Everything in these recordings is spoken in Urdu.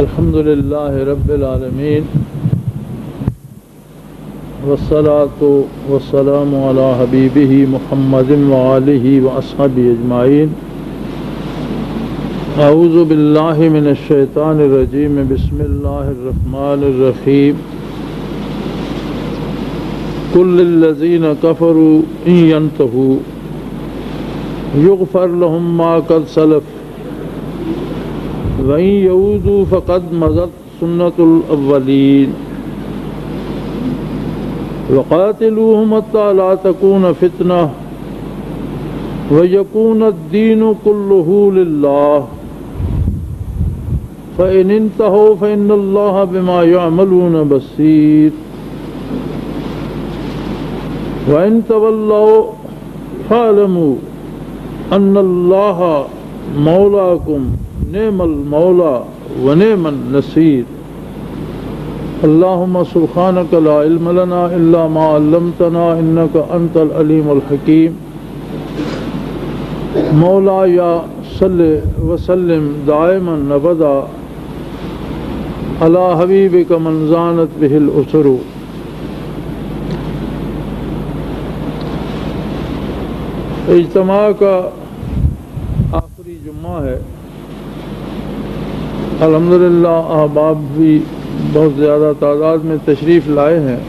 الحمد لله رب العالمين والصلاة والسلام على حبيبه محمد وآله وأصحابه أجمعين. أعوذ بالله من الشيطان الرجيم. بسم الله الرحمن الرحيم. قل للذين كفروا إن ينتهوا يغفر لهم ما قد سلف وَإِن يَعُودُوا فَقَدْ مَضَتْ سُنَّةُ الْأَوَّلِينَ وَقَاتِلُوهُمْ حَتَّى لَا تَكُونَ فِتْنَةٌ وَيَكُونَ الدِّينُ كُلُّهُ لِلَّهِ فَإِنِ انتَهَوْا فَإِنَّ اللَّهَ بِمَا يَعْمَلُونَ بَصِيرٌ وَإِن تَوَلَّوْا فَاعْلَمُوا أَنَّ اللَّهَ مَوْلَاكُمْ نعم المولا ونعم النصير. اللهم سبحانك لا علم لنا إلا ما علمتنا إنك أنت العليم الحكيم. مولاي صل وسلم دائما أبدا على حبيبك من زانت به الأسر. اجتماع کا آخری جمعہ ہے. الحمدللہ احباب بھی بہت زیادہ تعداد میں تشریف لائے ہیں.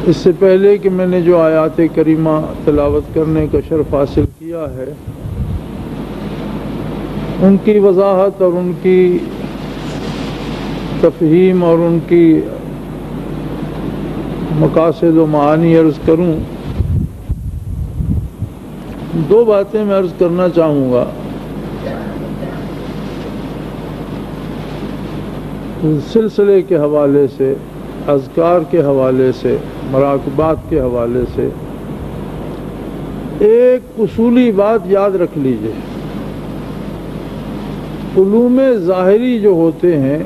اس سے پہلے کہ میں نے جو آیات کریمہ تلاوت کرنے کا شرف حاصل کیا ہے ان کی وضاحت اور ان کی تفہیم اور ان کی مقاصد و معانی عرض کروں. دو باتیں میں عرض کرنا چاہوں گا. سلسلے کے حوالے سے، اذکار کے حوالے سے، مراقبات کے حوالے سے ایک اصولی بات یاد رکھ لیجئے. علوم ظاہری جو ہوتے ہیں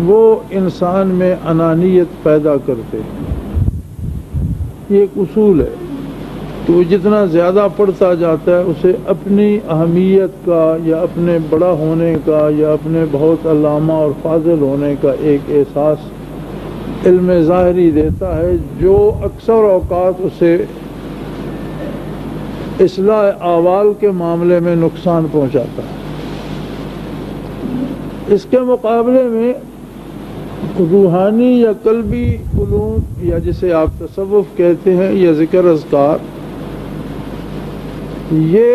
وہ انسان میں انانیت پیدا کرتے ہیں. یہ ایک اصول ہے کہ وہ جتنا زیادہ پڑھتا جاتا ہے اسے اپنی اہمیت کا یا اپنے بڑا ہونے کا یا اپنے بہت علامہ اور فاضل ہونے کا ایک احساس علم ظاہری دیتا ہے جو اکثر اوقات اسے اصلاح احوال کے معاملے میں نقصان پہنچاتا ہے. اس کے مقابلے میں روحانی یا قلبی علوم یا جسے آپ تصوف کہتے ہیں یا ذکر اذکار، یہ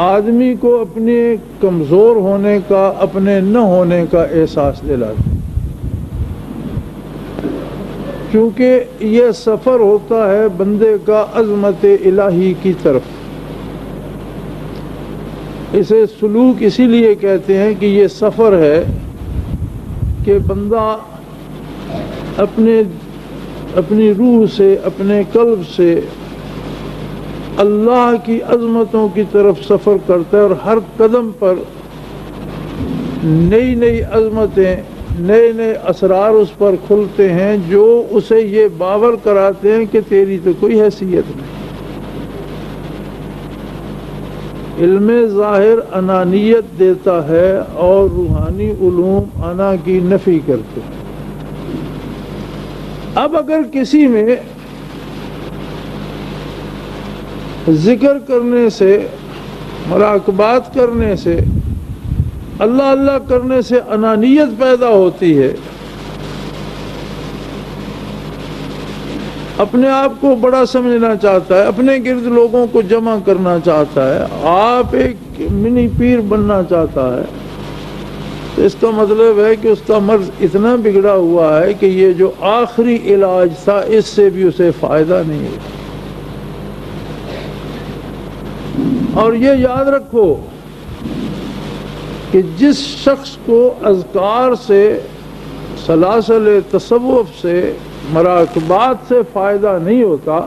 آدمی کو اپنے کمزور ہونے کا، اپنے نہ ہونے کا احساس دلاتے ہیں. کیونکہ یہ سفر ہوتا ہے بندے کا عظمت الہی کی طرف. اسے سلوک اسی لیے کہتے ہیں کہ یہ سفر ہے کہ بندہ اپنی روح سے، اپنے قلب سے اللہ کی عظمتوں کی طرف سفر کرتا ہے اور ہر قدم پر نئی نئی عظمتیں، نئے نئے اسرار اس پر کھلتے ہیں جو اسے یہ باور کراتے ہیں کہ تیری تو کوئی حیثیت نہیں. علم ظاہر انانیت دیتا ہے اور روحانی علوم انا کی نفی کرتے ہیں. اب اگر کسی میں ذکر کرنے سے، مراقبات کرنے سے، اللہ اللہ کرنے سے انانیت پیدا ہوتی ہے، اپنے آپ کو بڑا سمجھنا چاہتا ہے، اپنے گرد لوگوں کو جمع کرنا چاہتا ہے، آپ ایک منی پیر بننا چاہتا ہے، تو اس کا مطلب ہے کہ اس کا مرض اتنا بگڑا ہوا ہے کہ یہ جو آخری علاج تھا اس سے بھی اسے فائدہ نہیں ہے. اور یہ یاد رکھو کہ جس شخص کو اذکار سے، سلاسل تصوف سے، مراقبات سے فائدہ نہیں ہوتا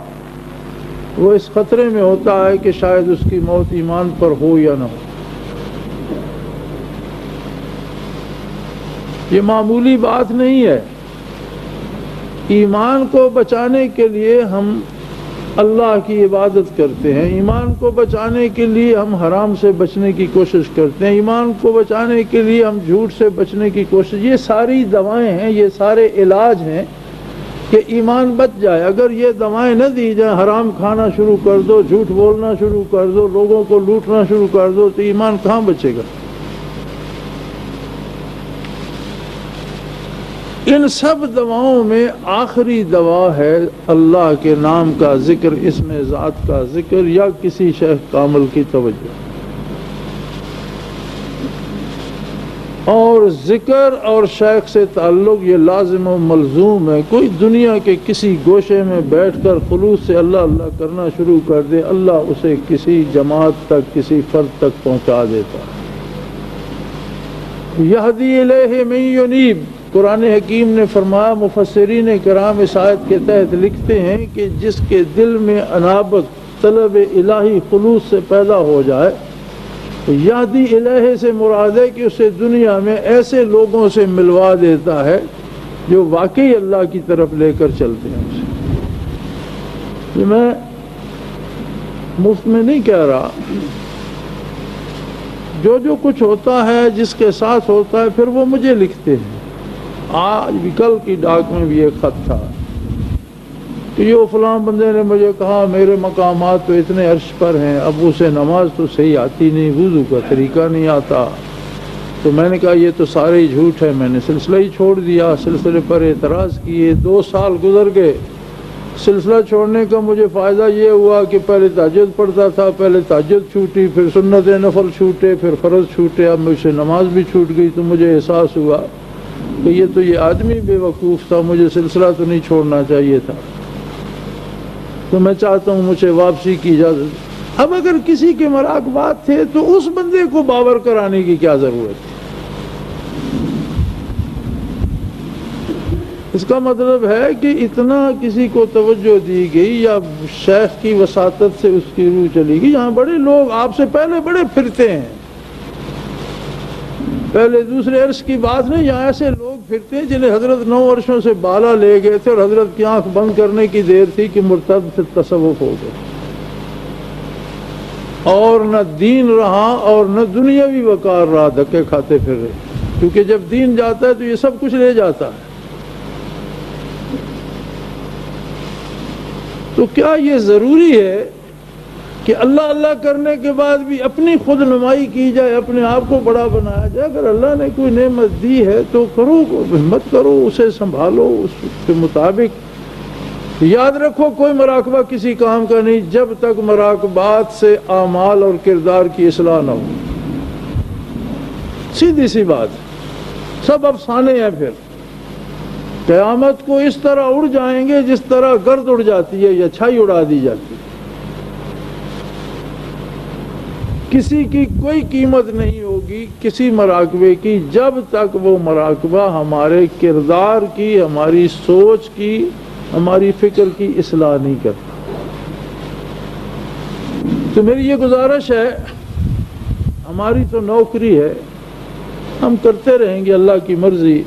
وہ اس خطرے میں ہوتا ہے کہ شاید اس کی موت ایمان پر ہو یا نہ ہو. یہ معمولی بات نہیں ہے. ایمان کو بچانے کے لیے ہم اللہ کی عبادت کرتے ہیں، ایمان کو بچانے کے لیے ہم حرام سے بچنے کی کوشش کرتے ہیں، ایمان کو بچانے کے لیے ہم جھوٹ سے بچنے کی کوشش، یہ ساری دوائیں ہیں، یہ سارے علاج ہیں کہ ایمان بچ جائے۔ اگر یہ دوائیں نہ دی جائیں، حرام کھانا شروع کر دو، جھوٹ بولنا شروع کر دو، لوگوں کو لوٹنا شروع کر دو، تو ایمان کہاں بچے گا؟ ان سب دواؤں میں آخری دوا ہے اللہ کے نام کا ذکر، اسم ذات کا ذکر، یا کسی شیخ کامل کی توجہ۔ اور ذکر اور شیخ سے تعلق یہ لازم و ملزوم ہے۔ کوئی دنیا کے کسی گوشے میں بیٹھ کر خلوص سے اللہ اللہ کرنا شروع کر دے، اللہ اسے کسی جماعت تک، کسی فرد تک پہنچا دیتا ہے۔ یہدی الیہ من ینیب، قرآن حکیم نے فرمایا، مفسرین کرام اس آیت کے تحت لکھتے ہیں کہ جس کے دل میں انابت، طلب الہی خلوص سے پیدا ہو جائے، یہدی الہ سے مراد ہے کہ اسے دنیا میں ایسے لوگوں سے ملوا دیتا ہے جو واقعی اللہ کی طرف لے کر چلتے ہیں اسے۔ یہ میں مفت میں نہیں کہہ رہا، جو کچھ ہوتا ہے جس کے ساتھ ہوتا ہے پھر وہ مجھے لکھتے ہیں۔ آج بھی، کل کی ڈاک میں بھی ایک خط تھا کہ یہ فلاں بندے نے مجھے کہا میرے مقامات تو اتنے عرش پر ہیں، اب اسے نماز تو صحیح آتی نہیں، وضو کا طریقہ نہیں آتا۔ تو میں نے کہا یہ تو سارے ہی جھوٹ ہے، میں نے سلسلہ ہی چھوڑ دیا، سلسلے پر اعتراض کیے، 2 سال گزر گئے۔ سلسلہ چھوڑنے کا مجھے فائدہ یہ ہوا کہ پہلے تہجد پڑھتا تھا، پہلے تہجد چھوٹی، پھر سنت نفل چھوٹے، پھر فرض چھوٹے، اب مجھ سے نماز بھی چھوٹ گئی۔ تو مجھے احساس ہوا کہ یہ آدمی بے وقوف تھا، مجھے سلسلہ تو نہیں چھوڑنا چاہیے تھا۔ تو میں چاہتا ہوں مجھے واپسی کی اجازت۔ اب اگر کسی کے مراقبات تھے تو اس بندے کو باور کرانے کی کیا ضرورت ہے؟ اس کا مطلب ہے کہ اتنا کسی کو توجہ دی گئی یا شیخ کی وساطت سے اس کی روح چلی گئی۔ یہاں بڑے لوگ آپ سے پہلے بڑے پھرتے ہیں، پہلے دوسرے عرش کی بات نہیں، یہاں ایسے لوگ پھرتے ہیں جنہیں حضرت 9 عرشوں سے بالا لے گئے تھے اور حضرت کی آنکھ بند کرنے کی دیر تھی کہ مرتد سے تصوف ہو گئے، اور نہ دین رہا اور نہ دنیاوی وقار رہا، دھکے کھاتے پھر رہے، کیونکہ جب دین جاتا ہے تو یہ سب کچھ لے جاتا ہے۔ تو کیا یہ ضروری ہے کہ اللہ اللہ کرنے کے بعد بھی اپنی خود نمائی کی جائے، اپنے آپ کو بڑا بنایا جائے؟ اگر اللہ نے کوئی نعمت دی ہے تو کرو، ہمت کرو، اسے سنبھالو، اس کے مطابق۔ یاد رکھو کوئی مراقبہ کسی کام کا نہیں جب تک مراقبات سے اعمال اور کردار کی اصلاح نہ ہو۔ سیدھی سی بات، سب افسانے ہیں۔ پھر قیامت کو اس طرح اڑ جائیں گے جس طرح گرد اڑ جاتی ہے یا چھائی اڑا دی جاتی ہے۔ کسی کی کوئی قیمت نہیں ہوگی کسی مراقبے کی جب تک وہ مراقبہ ہمارے کردار کی، ہماری سوچ کی، ہماری فکر کی اصلاح نہیں کرتا۔ تو میری یہ گزارش ہے، ہماری تو نوکری ہے، ہم کرتے رہیں گے اللہ کی مرضی،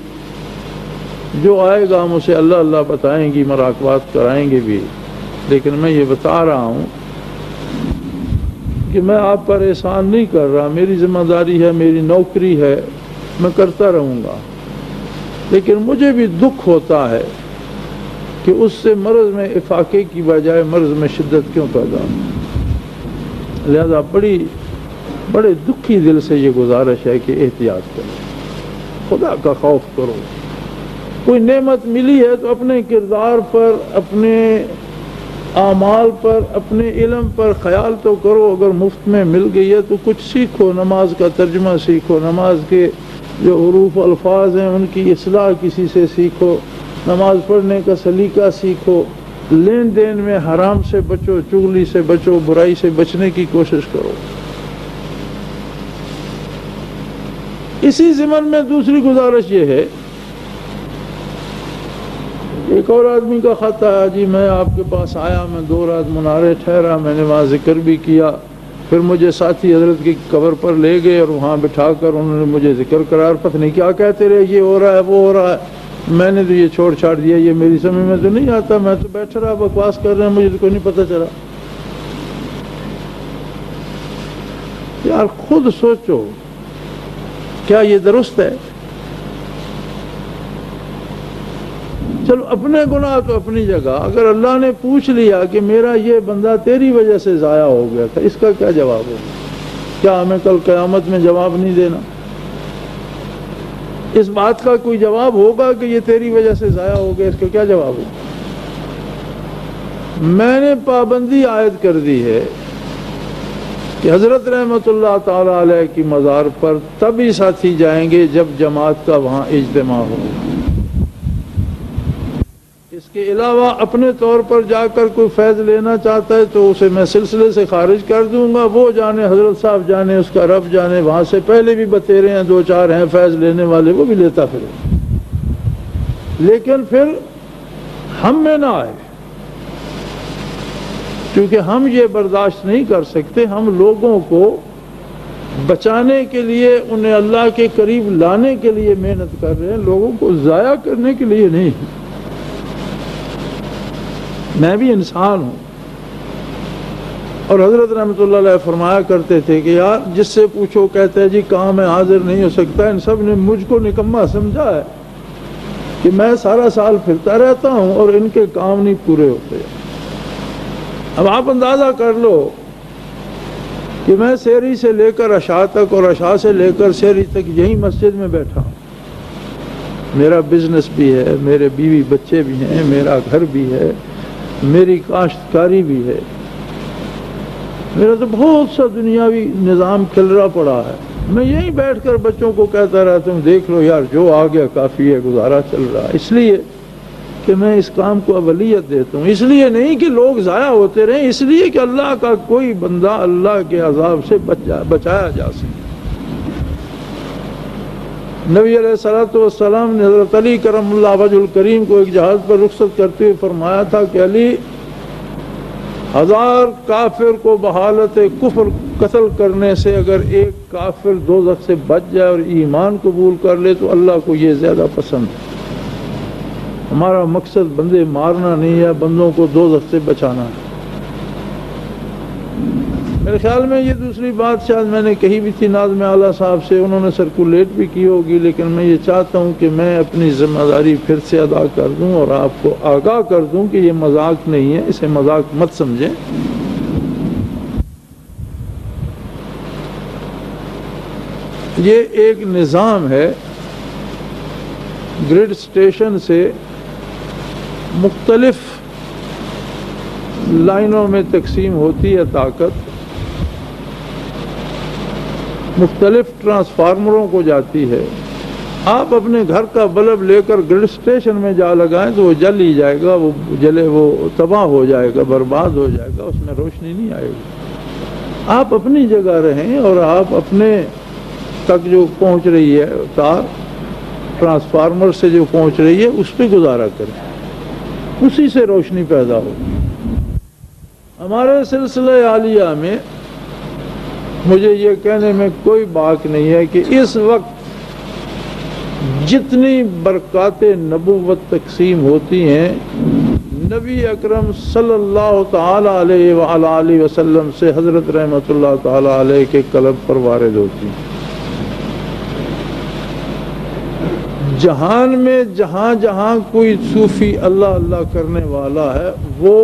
جو آئے گا ہم اسے اللہ اللہ بتائیں گے، مراقبات کرائیں گے بھی، لیکن میں یہ بتا رہا ہوں کہ میں آپ پر احسان نہیں کر رہا، میری ذمہ داری ہے، میری نوکری ہے، میں کرتا رہوں گا، لیکن مجھے بھی دکھ ہوتا ہے کہ اس سے مرض میں افاقے کی بجائے مرض میں شدت کیوں پیدا ہو۔ لہذا بڑے دکھی دل سے یہ گزارش ہے کہ احتیاط کرو، خدا کا خوف کرو۔ کوئی نعمت ملی ہے تو اپنے کردار پر، اپنے اعمال پر، اپنے علم پر خیال تو کرو۔ اگر مفت میں مل گئی ہے تو کچھ سیکھو، نماز کا ترجمہ سیکھو، نماز کے جو حروف الفاظ ہیں ان کی اصلاح کسی سے سیکھو، نماز پڑھنے کا سلیقہ سیکھو، لین دین میں حرام سے بچو، چغلی سے بچو، برائی سے بچنے کی کوشش کرو۔ اسی ضمن میں دوسری گزارش یہ ہے، ایک اور آدمی کا خط آیا، جی میں آپ کے پاس آیا، میں 2 رات منارے ٹھہرا، میں نے وہاں ذکر بھی کیا، پھر مجھے ساتھی حضرت کی قبر پر لے گئے اور وہاں بٹھا کر انہوں نے مجھے ذکر قرار، پتہ نہیں کیا کہتے رہے، یہ ہو رہا ہے وہ ہو رہا ہے۔ میں نے تو یہ چھوڑ چھاڑ دیا، یہ میری سمجھ میں تو نہیں آتا، میں تو بیٹھا رہا بکواس کر رہے ہیں، مجھے تو کوئی نہیں پتہ چلا۔ یار خود سوچو، کیا یہ درست ہے؟ چلو اپنے گناہ تو اپنی جگہ، اگر اللہ نے پوچھ لیا کہ میرا یہ بندہ تیری وجہ سے ضائع ہو گیا تھا، اس کا کیا جواب ہوگا؟ کیا ہمیں کل قیامت میں جواب نہیں دینا؟ اس بات کا کوئی جواب ہوگا کہ یہ تیری وجہ سے ضائع ہو گیا، اس کا کیا جواب ہوگا؟ میں نے پابندی عائد کر دی ہے کہ حضرت رحمت اللہ تعالی علیہ کی مزار پر تبھی ساتھی جائیں گے جب جماعت کا وہاں اجتماع ہو۔ اس کے علاوہ اپنے طور پر جا کر کوئی فیض لینا چاہتا ہے تو اسے میں سلسلے سے خارج کر دوں گا، وہ جانے، حضرت صاحب جانے، اس کا رب جانے، وہاں سے پہلے بھی بتیرے ہیں، دو چار ہیں فیض لینے والے، وہ بھی لیتا پھرے، لیکن پھر ہم میں نہ آئے، کیونکہ ہم یہ برداشت نہیں کر سکتے۔ ہم لوگوں کو بچانے کے لیے، انہیں اللہ کے قریب لانے کے لیے محنت کر رہے ہیں، لوگوں کو ضائع کرنے کے لیے نہیں۔ میں بھی انسان ہوں، اور حضرت رحمۃ اللہ علیہ فرمایا کرتے تھے کہ یار جس سے پوچھو کہتے ہیں جی کہاں میں حاضر نہیں ہو سکتا۔ ان سب نے مجھ کو نکما سمجھا ہے کہ میں سارا سال پھرتا رہتا ہوں اور ان کے کام نہیں پورے ہوتے۔ اب آپ اندازہ کر لو کہ میں سحری سے لے کر عشاء تک اور عشاء سے لے کر سحری تک یہی مسجد میں بیٹھا ہوں، میرا بزنس بھی ہے، میرے بیوی بچے بھی ہیں، میرا گھر بھی ہے، میری کاشتکاری بھی ہے، میرا تو بہت سا دنیاوی نظام کھل رہا پڑا ہے۔ میں یہیں بیٹھ کر بچوں کو کہتا رہتا ہوں دیکھ لو یار جو آ گیا کافی ہے، گزارا چل رہا ہے، اس لیے کہ میں اس کام کو اولیت دیتا ہوں، اس لیے نہیں کہ لوگ ضائع ہوتے رہیں، اس لیے کہ اللہ کا کوئی بندہ اللہ کے عذاب سے بچایا جا سکے۔ نبی علیہ الصلوۃ والسلام نے حضرت علی کرم اللہ وجہ الکریم کو ایک جہاز پر رخصت کرتے ہوئے فرمایا تھا کہ علی، 1000 کافر کو بحالت کفر قتل کرنے سے اگر ایک کافر دوزخ سے بچ جائے اور ایمان قبول کر لے تو اللہ کو یہ زیادہ پسند ہے۔ ہمارا مقصد بندے مارنا نہیں ہے، بندوں کو دوزخ سے بچانا ہے۔ میرے خیال میں یہ دوسری بات شاید میں نے کہی بھی تھی ناظم اعلیٰ صاحب سے، انہوں نے سرکولیٹ بھی کی ہوگی، لیکن میں یہ چاہتا ہوں کہ میں اپنی ذمہ داری پھر سے ادا کر دوں اور آپ کو آگاہ کر دوں کہ یہ مذاق نہیں ہے، اسے مذاق مت سمجھیں۔ یہ ایک نظام ہے، گریڈ اسٹیشن سے مختلف لائنوں میں تقسیم ہوتی ہے طاقت، مختلف ٹرانسفارمروں کو جاتی ہے۔ آپ اپنے گھر کا بلب لے کر گرڈ اسٹیشن میں جا لگائیں تو وہ جل ہی جائے گا، وہ جلے وہ تباہ ہو جائے گا، برباد ہو جائے گا، اس میں روشنی نہیں آئے گی۔ آپ اپنی جگہ رہیں اور آپ اپنے تک جو پہنچ رہی ہے تار ٹرانسفارمر سے جو پہنچ رہی ہے اس پہ گزارا کریں، اسی سے روشنی پیدا ہو۔ ہمارے سلسلہ عالیہ میں مجھے یہ کہنے میں کوئی باک نہیں ہے کہ اس وقت جتنی برکات نبوت تقسیم ہوتی ہیں نبی اکرم صلی اللہ تعالی علیہ وآلہ وسلم سے حضرت رحمت اللہ تعالی علیہ کے قلب پر وارد ہوتی ہیں۔ جہان میں جہاں جہاں کوئی صوفی اللہ اللہ کرنے والا ہے وہ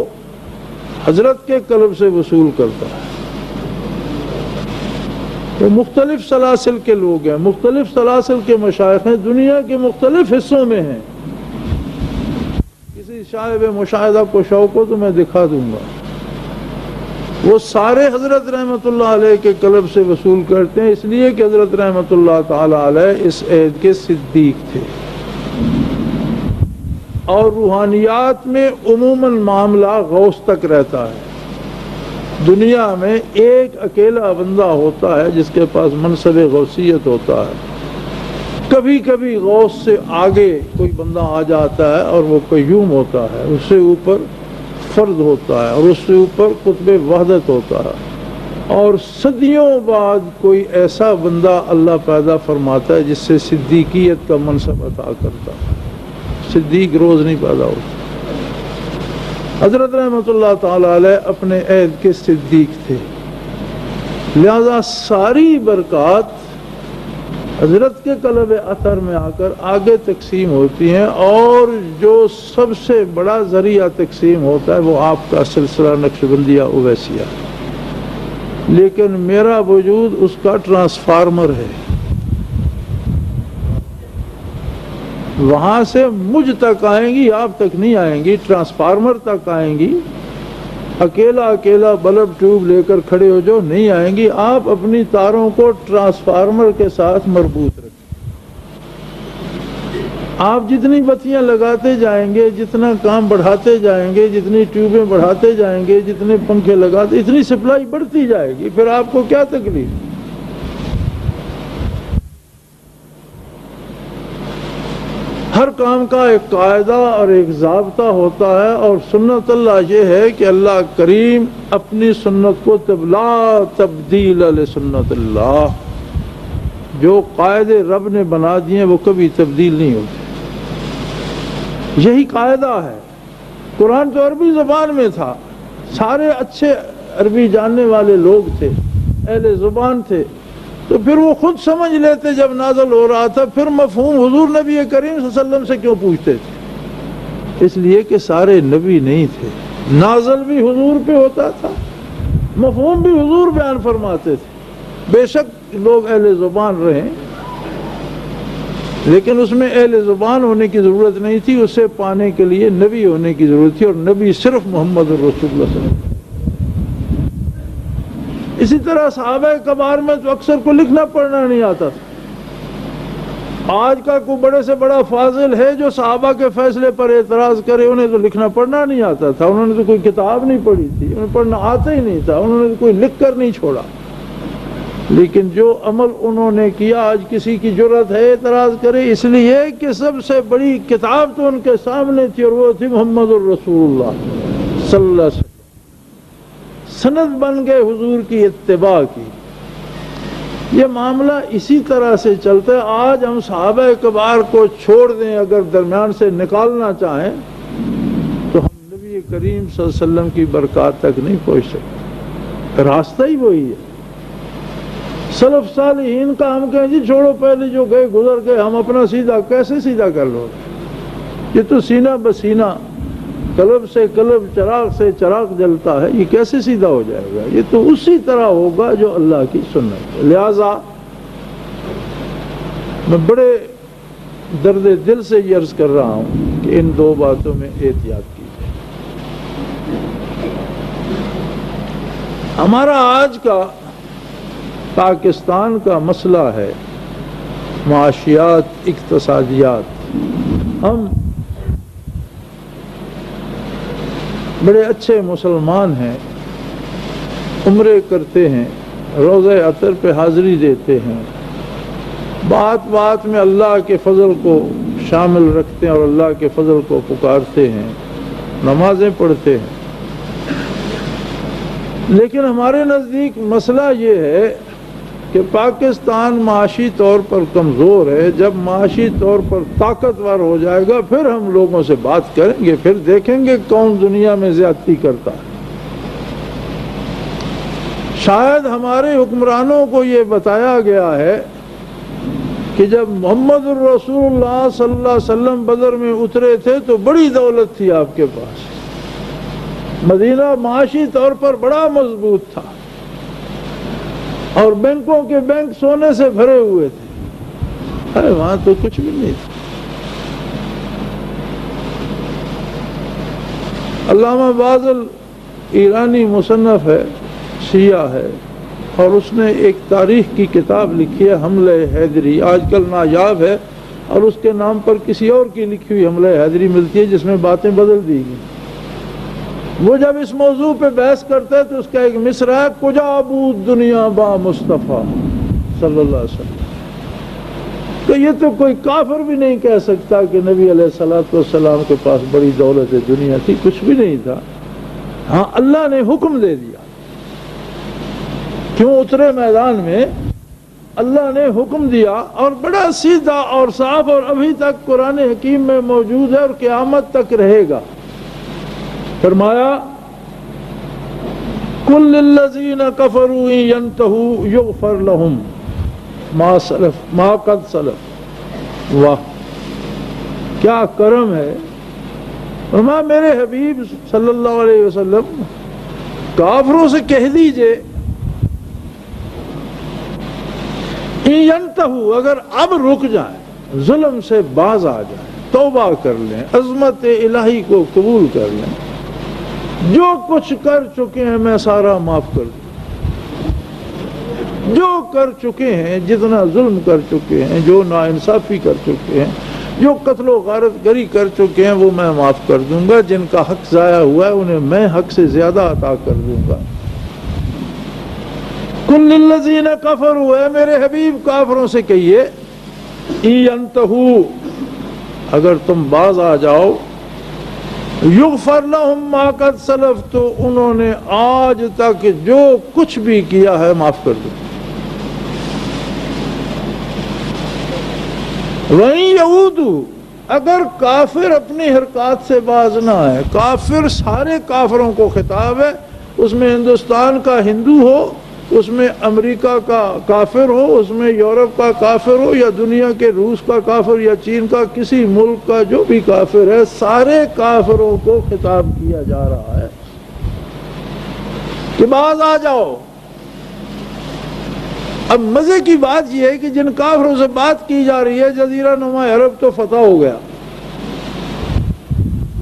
حضرت کے قلب سے وصول کرتا ہے۔ وہ مختلف سلاسل کے لوگ ہیں، مختلف سلاسل کے مشائخ ہیں، دنیا کے مختلف حصوں میں ہیں۔ کسی صاحب مشاہدہ کو شوق ہو تو میں دکھا دوں گا، وہ سارے حضرت رحمت اللہ علیہ کے قلب سے وصول کرتے ہیں، اس لیے کہ حضرت رحمت اللہ تعالی علیہ اس عہد کے صدیق تھے۔ اور روحانیات میں عموماً معاملہ غوث تک رہتا ہے۔ دنیا میں ایک اکیلا بندہ ہوتا ہے جس کے پاس منصب غوثیت ہوتا ہے، کبھی کبھی غوث سے آگے کوئی بندہ آ جاتا ہے اور وہ قیوم ہوتا ہے، اس سے اوپر فرد ہوتا ہے اور اس سے اوپر قطب وحدت ہوتا ہے، اور صدیوں بعد کوئی ایسا بندہ اللہ پیدا فرماتا ہے جس سے صدیقیت کا منصب عطا کرتا ہے۔ صدیق روز نہیں پیدا ہوتے۔ حضرت رحمۃ اللہ تعالی علیہ اپنے عہد کے صدیق تھے، لہذا ساری برکات حضرت کے قلب اثر میں آ کر آگے تقسیم ہوتی ہیں، اور جو سب سے بڑا ذریعہ تقسیم ہوتا ہے وہ آپ کا سلسلہ نقشبندیہ اویسیہ، لیکن میرا وجود اس کا ٹرانسفارمر ہے، وہاں سے مجھ تک آئیں گی، آپ تک نہیں آئیں گی، ٹرانسفارمر تک آئیں گی۔ اکیلا اکیلا بلب ٹیوب لے کر کھڑے ہو جو نہیں آئیں گی، آپ اپنی تاروں کو ٹرانسفارمر کے ساتھ مربوط رکھیں۔ آپ جتنی بتیاں لگاتے جائیں گے، جتنا کام بڑھاتے جائیں گے، جتنی ٹیوبیں بڑھاتے جائیں گے، جتنے پنکھے لگاتے، اتنی سپلائی بڑھتی جائے گی، پھر آپ کو کیا تکلیف؟ ہر کام کا ایک قاعدہ اور ایک ضابطہ ہوتا ہے، اور سنت اللہ یہ ہے کہ اللہ کریم اپنی سنت کو لا تبدیل لسنت اللہ، جو قاعدے رب نے بنا دیے وہ کبھی تبدیل نہیں ہوتے، یہی قاعدہ ہے۔ قرآن تو عربی زبان میں تھا، سارے اچھے عربی جاننے والے لوگ تھے، اہل زبان تھے، تو پھر وہ خود سمجھ لیتے جب نازل ہو رہا تھا، پھر مفہوم حضور نبی کریم صلی اللہ علیہ وسلم سے کیوں پوچھتے تھے؟ اس لیے کہ سارے نبی نہیں تھے، نازل بھی حضور پہ ہوتا تھا، مفہوم بھی حضور بیان فرماتے تھے۔ بے شک لوگ اہل زبان رہیں، لیکن اس میں اہل زبان ہونے کی ضرورت نہیں تھی، اسے پانے کے لیے نبی ہونے کی ضرورت تھی، اور نبی صرف محمد رسول اللہ صلی اللہ علیہ وسلم۔ اسی طرح صحابہ کبار میں تو اکثر کو لکھنا پڑھنا نہیں آتا تھا۔ آج کا کوئی بڑے سے بڑا فاضل ہے جو صحابہ کے فیصلے پر اعتراض کرے، انہیں تو لکھنا پڑھنا نہیں آتا تھا، انہوں نے تو کوئی کتاب نہیں پڑھی تھی، انہیں پڑھنا آتا ہی نہیں تھا، انہوں نے تو کوئی لکھ کر نہیں چھوڑا، لیکن جو عمل انہوں نے کیا آج کسی کی جرأت ہے اعتراض کرے، اس لیے کہ سب سے بڑی کتاب تو ان کے سامنے تھی، اور وہ تھی محمد الرسول اللہ صلی اللہ علیہ وسلم۔ سند بن گئے حضور کی اتباع کی۔ یہ معاملہ اسی طرح سے چلتا ہے۔ آج ہم صحابہ کبار کو چھوڑ دیں، اگر درمیان سے نکالنا چاہیں تو ہم نبی کریم صلی اللہ علیہ وسلم کی برکات تک نہیں پہنچ سکتے، راستہ ہی وہی ہے۔ سلف صالحین کا ہم کہیں جی چھوڑو، پہلے جو گئے گزر گئے، ہم اپنا سیدھا کیسے سیدھا کر لو؟ یہ تو سینہ بسینہ، قلب سے قلب، چراغ سے چراغ جلتا ہے، یہ کیسے سیدھا ہو جائے گا؟ یہ تو اسی طرح ہوگا جو اللہ کی سنت ہے۔ لہذا میں بڑے درد دل سے یہ عرض کر رہا ہوں کہ ان دو باتوں میں احتیاط کیجیے۔ ہمارا آج کا پاکستان کا مسئلہ ہے معاشیات، اقتصادیات۔ ہم بڑے اچھے مسلمان ہیں، عمرے کرتے ہیں، روزہ اطہر پہ حاضری دیتے ہیں، بات بات میں اللہ کے فضل کو شامل رکھتے ہیں اور اللہ کے فضل کو پکارتے ہیں، نمازیں پڑھتے ہیں، لیکن ہمارے نزدیک مسئلہ یہ ہے کہ پاکستان معاشی طور پر کمزور ہے۔ جب معاشی طور پر طاقتور ہو جائے گا پھر ہم لوگوں سے بات کریں گے، پھر دیکھیں گے کون دنیا میں زیادتی کرتا ہے۔ شاید ہمارے حکمرانوں کو یہ بتایا گیا ہے کہ جب محمد الرسول اللہ صلی اللہ علیہ وسلم بدر میں اترے تھے تو بڑی دولت تھی آپ کے پاس، مدینہ معاشی طور پر بڑا مضبوط تھا، اور بینکوں کے بینک سونے سے بھرے ہوئے تھے، ارے وہاں تو کچھ بھی نہیں تھا۔ علامہ باذل ایرانی مصنف ہے، شیعہ ہے، اور اس نے ایک تاریخ کی کتاب لکھی ہے حملہ حیدری، آج کل نایاب ہے، اور اس کے نام پر کسی اور کی لکھی ہوئی حملہ حیدری ملتی ہے جس میں باتیں بدل دی گئی۔ وہ جب اس موضوع پہ بحث کرتے ہیں تو اس کا ایک مصرع ہے، کجا بود دنیا با مصطفیٰ صلی اللہ علیہ وسلم۔ تو یہ تو کوئی کافر بھی نہیں کہہ سکتا کہ نبی علیہ الصلوۃ والسلام کے پاس بڑی دولت دنیا تھی، کچھ بھی نہیں تھا۔ ہاں اللہ نے حکم دے دیا، کیوں اترے میدان میں اللہ نے حکم دیا اور بڑا سیدھا اور صاف اور ابھی تک قرآن حکیم میں موجود ہے اور قیامت تک رہے گا. فرمایا قل للذین کفروا ان ینتہوا یغفر لہم ما قد سلف. واہ کیا کرم ہے. فرمایا میرے حبیب صلی اللہ علیہ وسلم کافروں سے کہہ دیجئے ینتہوا اگر اب رک جائیں, ظلم سے باز آ جائیں, توبہ کر لیں, عظمت الہی کو قبول کر لیں, جو کچھ کر چکے ہیں میں سارا معاف کر دوں. جو کر چکے ہیں, جتنا ظلم کر چکے ہیں, جو ناانصافی کر چکے ہیں, جو قتل و غارت گری کر چکے ہیں وہ میں معاف کر دوں گا. جن کا حق ضائع ہوا ہے انہیں میں حق سے زیادہ عطا کر دوں گا. کل للذین کفروا اے میرے حبیب کافروں سے کہیے ان ینتہوا اگر تم باز آ جاؤ, یغفر لہم ما قد سلف تو انہوں نے آج تک جو کچھ بھی کیا ہے معاف کر دو. وَإِن يَعُودُوا اگر کافر اپنی حرکات سے باز نہ آئے, کافر سارے کافروں کو خطاب ہے, اس میں ہندوستان کا ہندو ہو, اس میں امریکہ کا کافر ہو, اس میں یورپ کا کافر ہو, یا دنیا کے روس کا کافر یا چین کا کسی ملک کا جو بھی کافر ہے, سارے کافروں کو خطاب کیا جا رہا ہے کہ باز آ جاؤ. اب مزے کی بات یہ ہے کہ جن کافروں سے بات کی جا رہی ہے جزیرہ نما عرب تو فتح ہو گیا,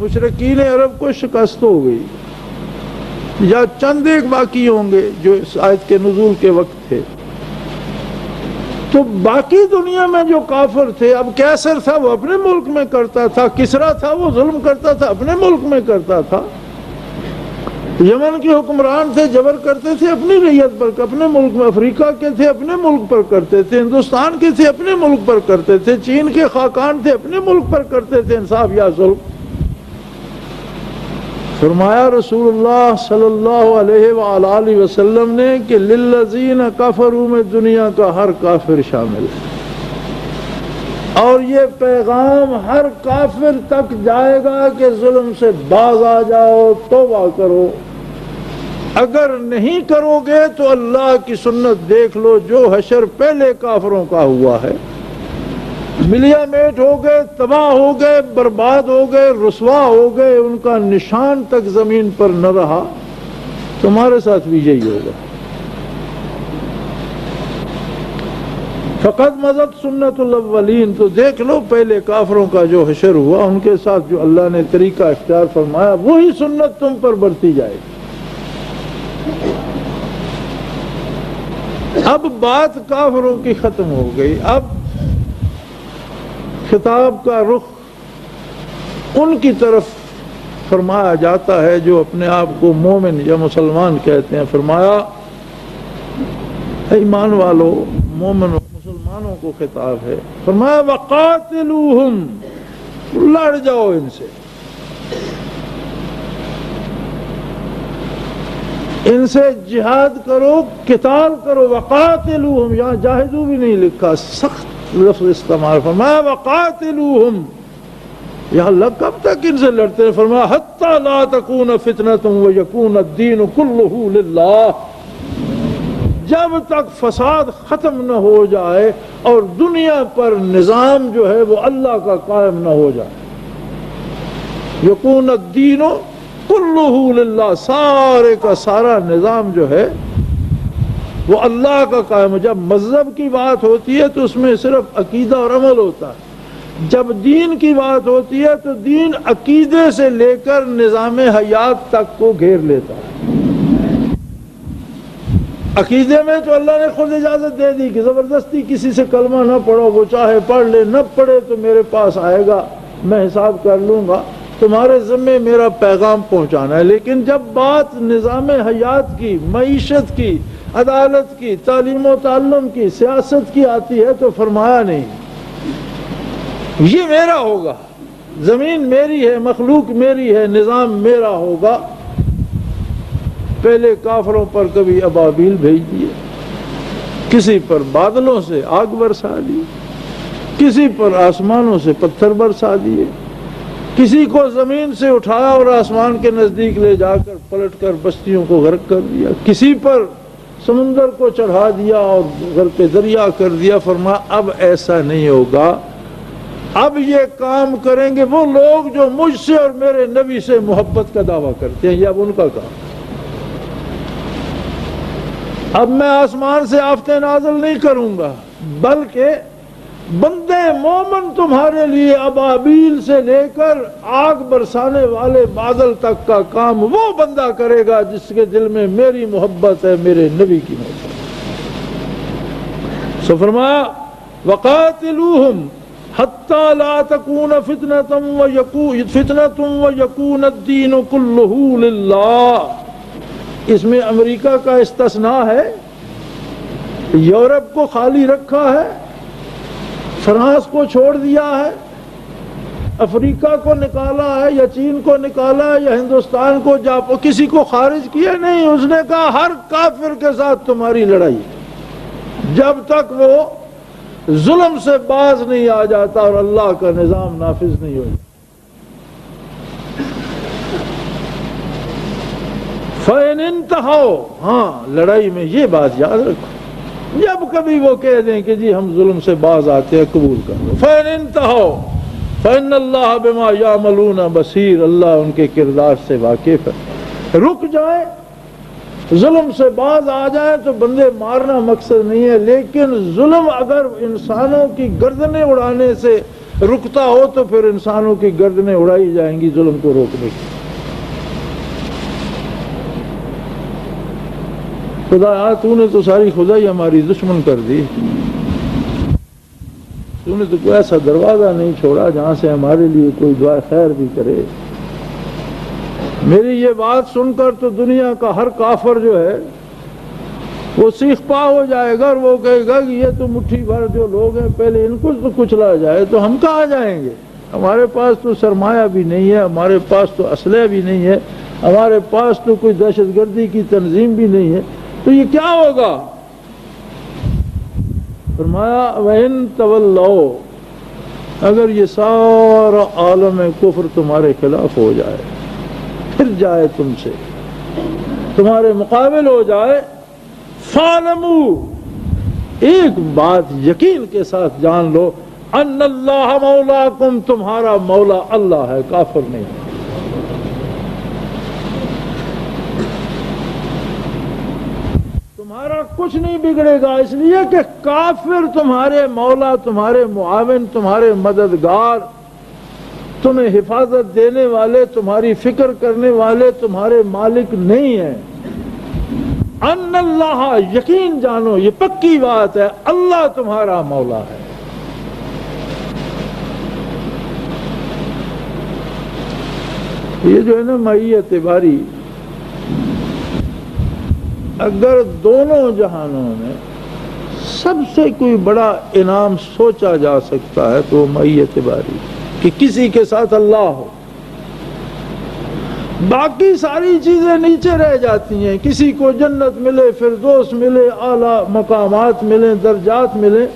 مشرکین عرب کو شکست ہو گئی, یا چند ایک باقی ہوں گے جو اس آیت کے نزول کے وقت تھے. تو باقی دنیا میں جو کافر تھے, اب کیسر تھا وہ اپنے ملک میں کرتا تھا, کسرا تھا وہ ظلم کرتا تھا اپنے ملک میں کرتا تھا, یمن کے حکمران تھے جبر کرتے تھے اپنی ریت پر اپنے ملک میں, افریقہ کے تھے اپنے ملک پر کرتے تھے, ہندوستان کے تھے اپنے ملک پر کرتے تھے, چین کے خاقان تھے اپنے ملک پر کرتے تھے انصاف یا ظلم. فرمایا رسول اللہ صلی اللہ علیہ وآلہ وسلم نے کہ للذین کفروا میں دنیا کا ہر کافر شامل ہے, اور یہ پیغام ہر کافر تک جائے گا کہ ظلم سے باز آ جاؤ, توبہ کرو. اگر نہیں کرو گے تو اللہ کی سنت دیکھ لو, جو حشر پہلے کافروں کا ہوا ہے, ملیا میٹ ہو گئے, تباہ ہو گئے, برباد ہو گئے, رسوا ہو گئے, ان کا نشان تک زمین پر نہ رہا. تمہارے ساتھ بھی یہی ہوگا. فقط مضت سنت الاولین, تو دیکھ لو پہلے کافروں کا جو حشر ہوا, ان کے ساتھ جو اللہ نے طریقہ اختیار فرمایا وہی سنت تم پر برتی جائے گی. اب بات کافروں کی ختم ہو گئی. اب خطاب کا رخ ان کی طرف فرمایا جاتا ہے جو اپنے آپ کو مومن یا مسلمان کہتے ہیں. فرمایا ایمان والو, مومنوں مسلمانوں کو خطاب ہے. فرمایا وقاتلوہم, لڑ جاؤ ان سے, ان سے جہاد کرو, قتال کرو. وقاتلوہم, یہاں جاہدو بھی نہیں لکھا, سخت لفظ استعمال. فرمایا وقاتلوہم, یا اللہ کب تک ان سے لڑتے ہیں؟ فرمایا حتی لا تکون فتنۃ ویکون الدین کلہ للہ, جب تک فساد ختم نہ ہو جائے اور دنیا پر نظام جو ہے وہ اللہ کا قائم نہ ہو جائے. یکون الدین کلہ للہ, سارے کا سارا نظام جو ہے وہ اللہ کا قائم. جب مذہب کی بات ہوتی ہے تو اس میں صرف عقیدہ اور عمل ہوتا ہے. جب دین کی بات ہوتی ہے تو دین عقیدے سے لے کر نظام حیات تک کو گھیر لیتا ہے. عقیدے میں تو اللہ نے خود اجازت دے دی کہ زبردستی کسی سے کلمہ نہ پڑھو, وہ چاہے پڑھ لے, نہ پڑھے تو میرے پاس آئے گا, میں حساب کر لوں گا, تمہارے ذمے میرا پیغام پہنچانا ہے. لیکن جب بات نظام حیات کی, معیشت کی, عدالت کی, تعلیم و تعلم کی, سیاست کی آتی ہے تو فرمایا نہیں یہ میرا ہوگا, زمین میری ہے, مخلوق میری ہے, نظام میرا ہوگا. پہلے کافروں پر کبھی ابابیل بھیج دیے, کسی پر بادلوں سے آگ برسا دی، کسی پر آسمانوں سے پتھر برسا دیے، کسی کو زمین سے اٹھایا اور آسمان کے نزدیک لے جا کر پلٹ کر بستیوں کو غرق کر دیا، کسی پر سمندر کو چڑھا دیا اور غرق دریا کر دیا۔ فرمایا اب ایسا نہیں ہوگا، اب یہ کام کریں گے وہ لوگ جو مجھ سے اور میرے نبی سے محبت کا دعویٰ کرتے ہیں، یہ اب ان کا کام۔ اب میں آسمان سے آفتیں نازل نہیں کروں گا، بلکہ بندے مومن تمہارے لیے ابابیل سے لے کر آگ برسانے والے بادل تک کا کام وہ بندہ کرے گا جس کے دل میں میری محبت ہے، میرے نبی کی محبت۔ سو فرمایا وَقَاتِلُوهُمْ حَتَّى لَا تَكُونَ فِتْنَةٌ وَيَكُونَ الدِّينُ كُلُّهُ لِلَّهِ۔ اس میں امریکہ کا استثناء ہے، یورپ کو خالی رکھا ہے، فرانس کو چھوڑ دیا ہے، افریقہ کو نکالا ہے یا چین کو نکالا ہے یا ہندوستان کو کسی کو خارج کیا نہیں۔ اس نے کہا ہر کافر کے ساتھ تمہاری لڑائی جب تک وہ ظلم سے باز نہیں آ جاتا اور اللہ کا نظام نافذ نہیں ہو جاتا۔ فَإِنِ انْتَهَوْا، ہاں لڑائی میں یہ بات یاد رکھو، جب کبھی وہ کہہ دیں کہ جی ہم ظلم سے باز آتے ہیں قبول کر لو۔ فَإِنِ انْتَهَوْا فَإِنَّ اللَّهَ بِمَا يَعْمَلُونَ بَصِيرٌ، اللہ ان کے کردار سے واقف ہے۔ رک جائیں، ظلم سے باز آ جائیں تو بندے مارنا مقصد نہیں ہے، لیکن ظلم اگر انسانوں کی گردنیں اڑانے سے رکتا ہو تو پھر انسانوں کی گردنیں اڑائی جائیں گی ظلم کو روکنے کی۔ خدا تو نے تو ساری خدائی ہماری دشمن کر دی، تو نے تو کوئی ایسا دروازہ نہیں چھوڑا جہاں سے ہمارے لیے کوئی دعا خیر بھی کرے۔ میری یہ بات سن کر تو دنیا کا ہر کافر جو ہے وہ سیخ پا ہو جائے گا اور وہ کہے گا کہ یہ تو مٹھی بھر جو لوگ ہیں پہلے ان کو تو کچلا جائے تو ہم کہاں جائیں گے؟ ہمارے پاس تو سرمایہ بھی نہیں ہے، ہمارے پاس تو اسلحہ بھی نہیں ہے، ہمارے پاس تو کوئی دہشت گردی کی تنظیم بھی نہیں ہے، تو یہ کیا ہوگا؟ فرمایا وَإِن تَوَلَّوْا، اگر یہ سارا عالم کفر تمہارے خلاف ہو جائے، پھر جائے تم سے، تمہارے مقابل ہو جائے، فَاعْلَمُوا، ایک بات یقین کے ساتھ جان لو، ان اللہ مولاکم، تمہارا مولا اللہ ہے، کافر نہیں ہے۔ تمہارا کچھ نہیں بگڑے گا، اس لیے کہ کافر تمہارے مولا، تمہارے معاون، تمہارے مددگار، تمہیں حفاظت دینے والے، تمہاری فکر کرنے والے، تمہارے مالک نہیں ہیں۔ ان اللہ، یقین جانو، یہ پکی بات ہے، اللہ تمہارا مولا ہے۔ یہ جو ہے نا معیت باری، اگر دونوں جہانوں میں سب سے کوئی بڑا انعام سوچا جا سکتا ہے تو وہ معیت باری، کہ کسی کے ساتھ اللہ ہو، باقی ساری چیزیں نیچے رہ جاتی ہیں، کسی کو جنت ملے، فردوس ملے، اعلیٰ مقامات ملیں، درجات ملیں،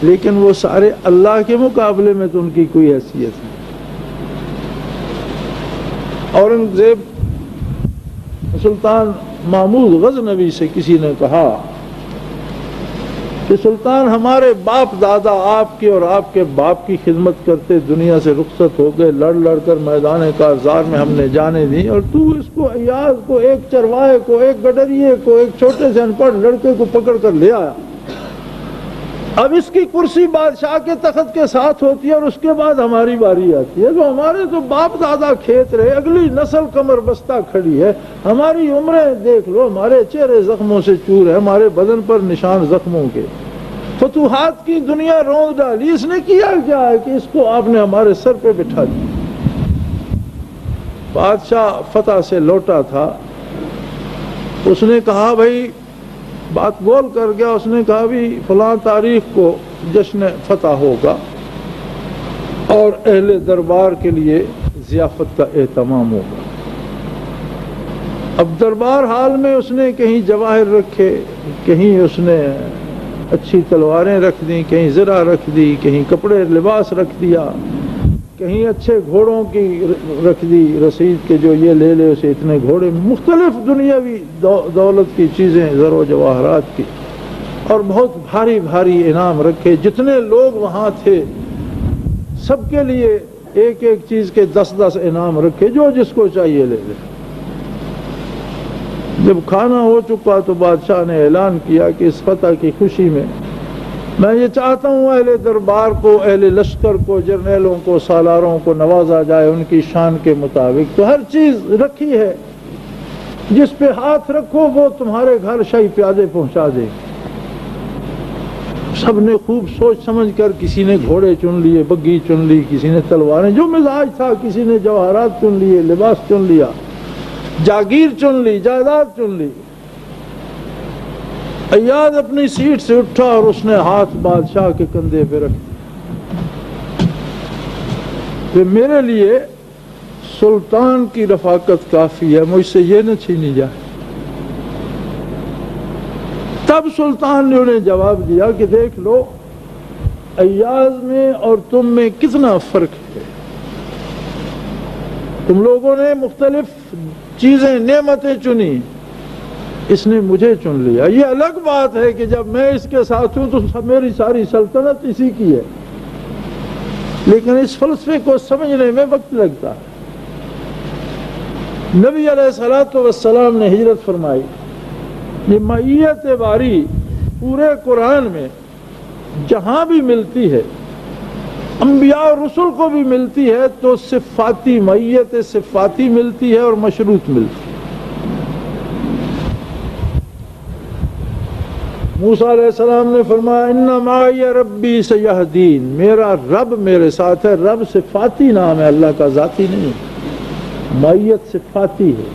لیکن وہ سارے اللہ کے مقابلے میں تو ان کی کوئی حیثیت نہیں۔ اورنگزیب سلطان محمود غزنوی سے کسی نے کہا کہ سلطان ہمارے باپ دادا آپ کے اور آپ کے باپ کی خدمت کرتے دنیا سے رخصت ہو گئے، لڑ لڑ کر میدان کارزار میں ہم نے جانے دی، اور تو اس کو ایاز کو، ایک چرواہے کو، ایک گڈریے کو، ایک چھوٹے سے ان پڑھ لڑکے کو پکڑ کر لے آیا۔ اب اس کی کرسی بادشاہ کے تخت کے ساتھ ہوتی ہے اور اس کے بعد ہماری باری آتی ہے، تو ہمارے تو باپ دادا کھیت رہے، اگلی نسل کمر بستہ کھڑی ہے، ہماری عمریں دیکھ لو، ہمارے چہرے زخموں سے چور ہے، ہمارے بدن پر نشان زخموں کے، فتوحات کی دنیا روند ڈالی، اس نے کیا کیا ہے کہ اس کو آپ نے ہمارے سر پہ بٹھا دیا۔ بادشاہ فتح سے لوٹا تھا، اس نے کہا بھائی، بات گول کر گیا، اس نے کہا بھی فلاں تاریخ کو جشن فتح ہوگا اور اہل دربار کے لیے ضیافت کا اہتمام ہوگا۔ اب دربار حال میں اس نے کہیں جواہر رکھے، کہیں اس نے اچھی تلواریں رکھ دیں، کہیں زرہ رکھ دی، کہیں کپڑے لباس رکھ دیا، کہیں اچھے گھوڑوں کی رکھ دی رسید کے جو یہ لے لے اسے اتنے گھوڑے، مختلف دنیاوی دولت کی چیزیں، زر و جواہرات کی، اور بہت بھاری بھاری انعام رکھے۔ جتنے لوگ وہاں تھے سب کے لیے ایک ایک چیز کے 10 انعام رکھے، جو جس کو چاہیے لے لے۔ جب کھانا ہو چکا تو بادشاہ نے اعلان کیا کہ اس فتح کی خوشی میں یہ چاہتا ہوں اہل دربار کو، اہل لشکر کو، جرنیلوں کو، سالاروں کو نوازا جائے ان کی شان کے مطابق۔ تو ہر چیز رکھی ہے، جس پہ ہاتھ رکھو وہ تمہارے گھر شاہی پیادے پہنچا دے۔ سب نے خوب سوچ سمجھ کر، کسی نے گھوڑے چن لیے، بگھی چن لی، کسی نے تلواریں، جو مزاج تھا، کسی نے جواہرات چن لیے، لباس چن لیا، جاگیر چن لی، جائیداد چن لی۔ ایاز اپنی سیٹ سے اٹھا اور اس نے ہاتھ بادشاہ کے کندھے پہ رکھ کہ میرے لیے سلطان کی رفاقت کافی ہے، مجھ سے یہ نہ چھینی جائے۔ تب سلطان نے انہیں جواب دیا کہ دیکھ لو، ایاز میں اور تم میں کتنا فرق ہے۔ تم لوگوں نے مختلف چیزیں، نعمتیں چنی، اس نے مجھے چن لیا۔ یہ الگ بات ہے کہ جب میں اس کے ساتھ ہوں تو میری ساری سلطنت اسی کی ہے، لیکن اس فلسفے کو سمجھنے میں وقت لگتا ہے۔ نبی علیہ الصلوۃ والسلام نے ہجرت فرمائی۔ یہ معیت باری پورے قرآن میں جہاں بھی ملتی ہے، انبیاء اور رسل کو بھی ملتی ہے، تو صفاتی معیت صفاتی ملتی ہے اور مشروط ملتی ہے۔ موسیٰ علیہ السلام نے فرمایا ان معی ربی سیہدین، میرا رب میرے ساتھ ہے۔ رب صفاتی نام ہے، اللہ کا ذاتی نہیں، معیت صفاتی ہے۔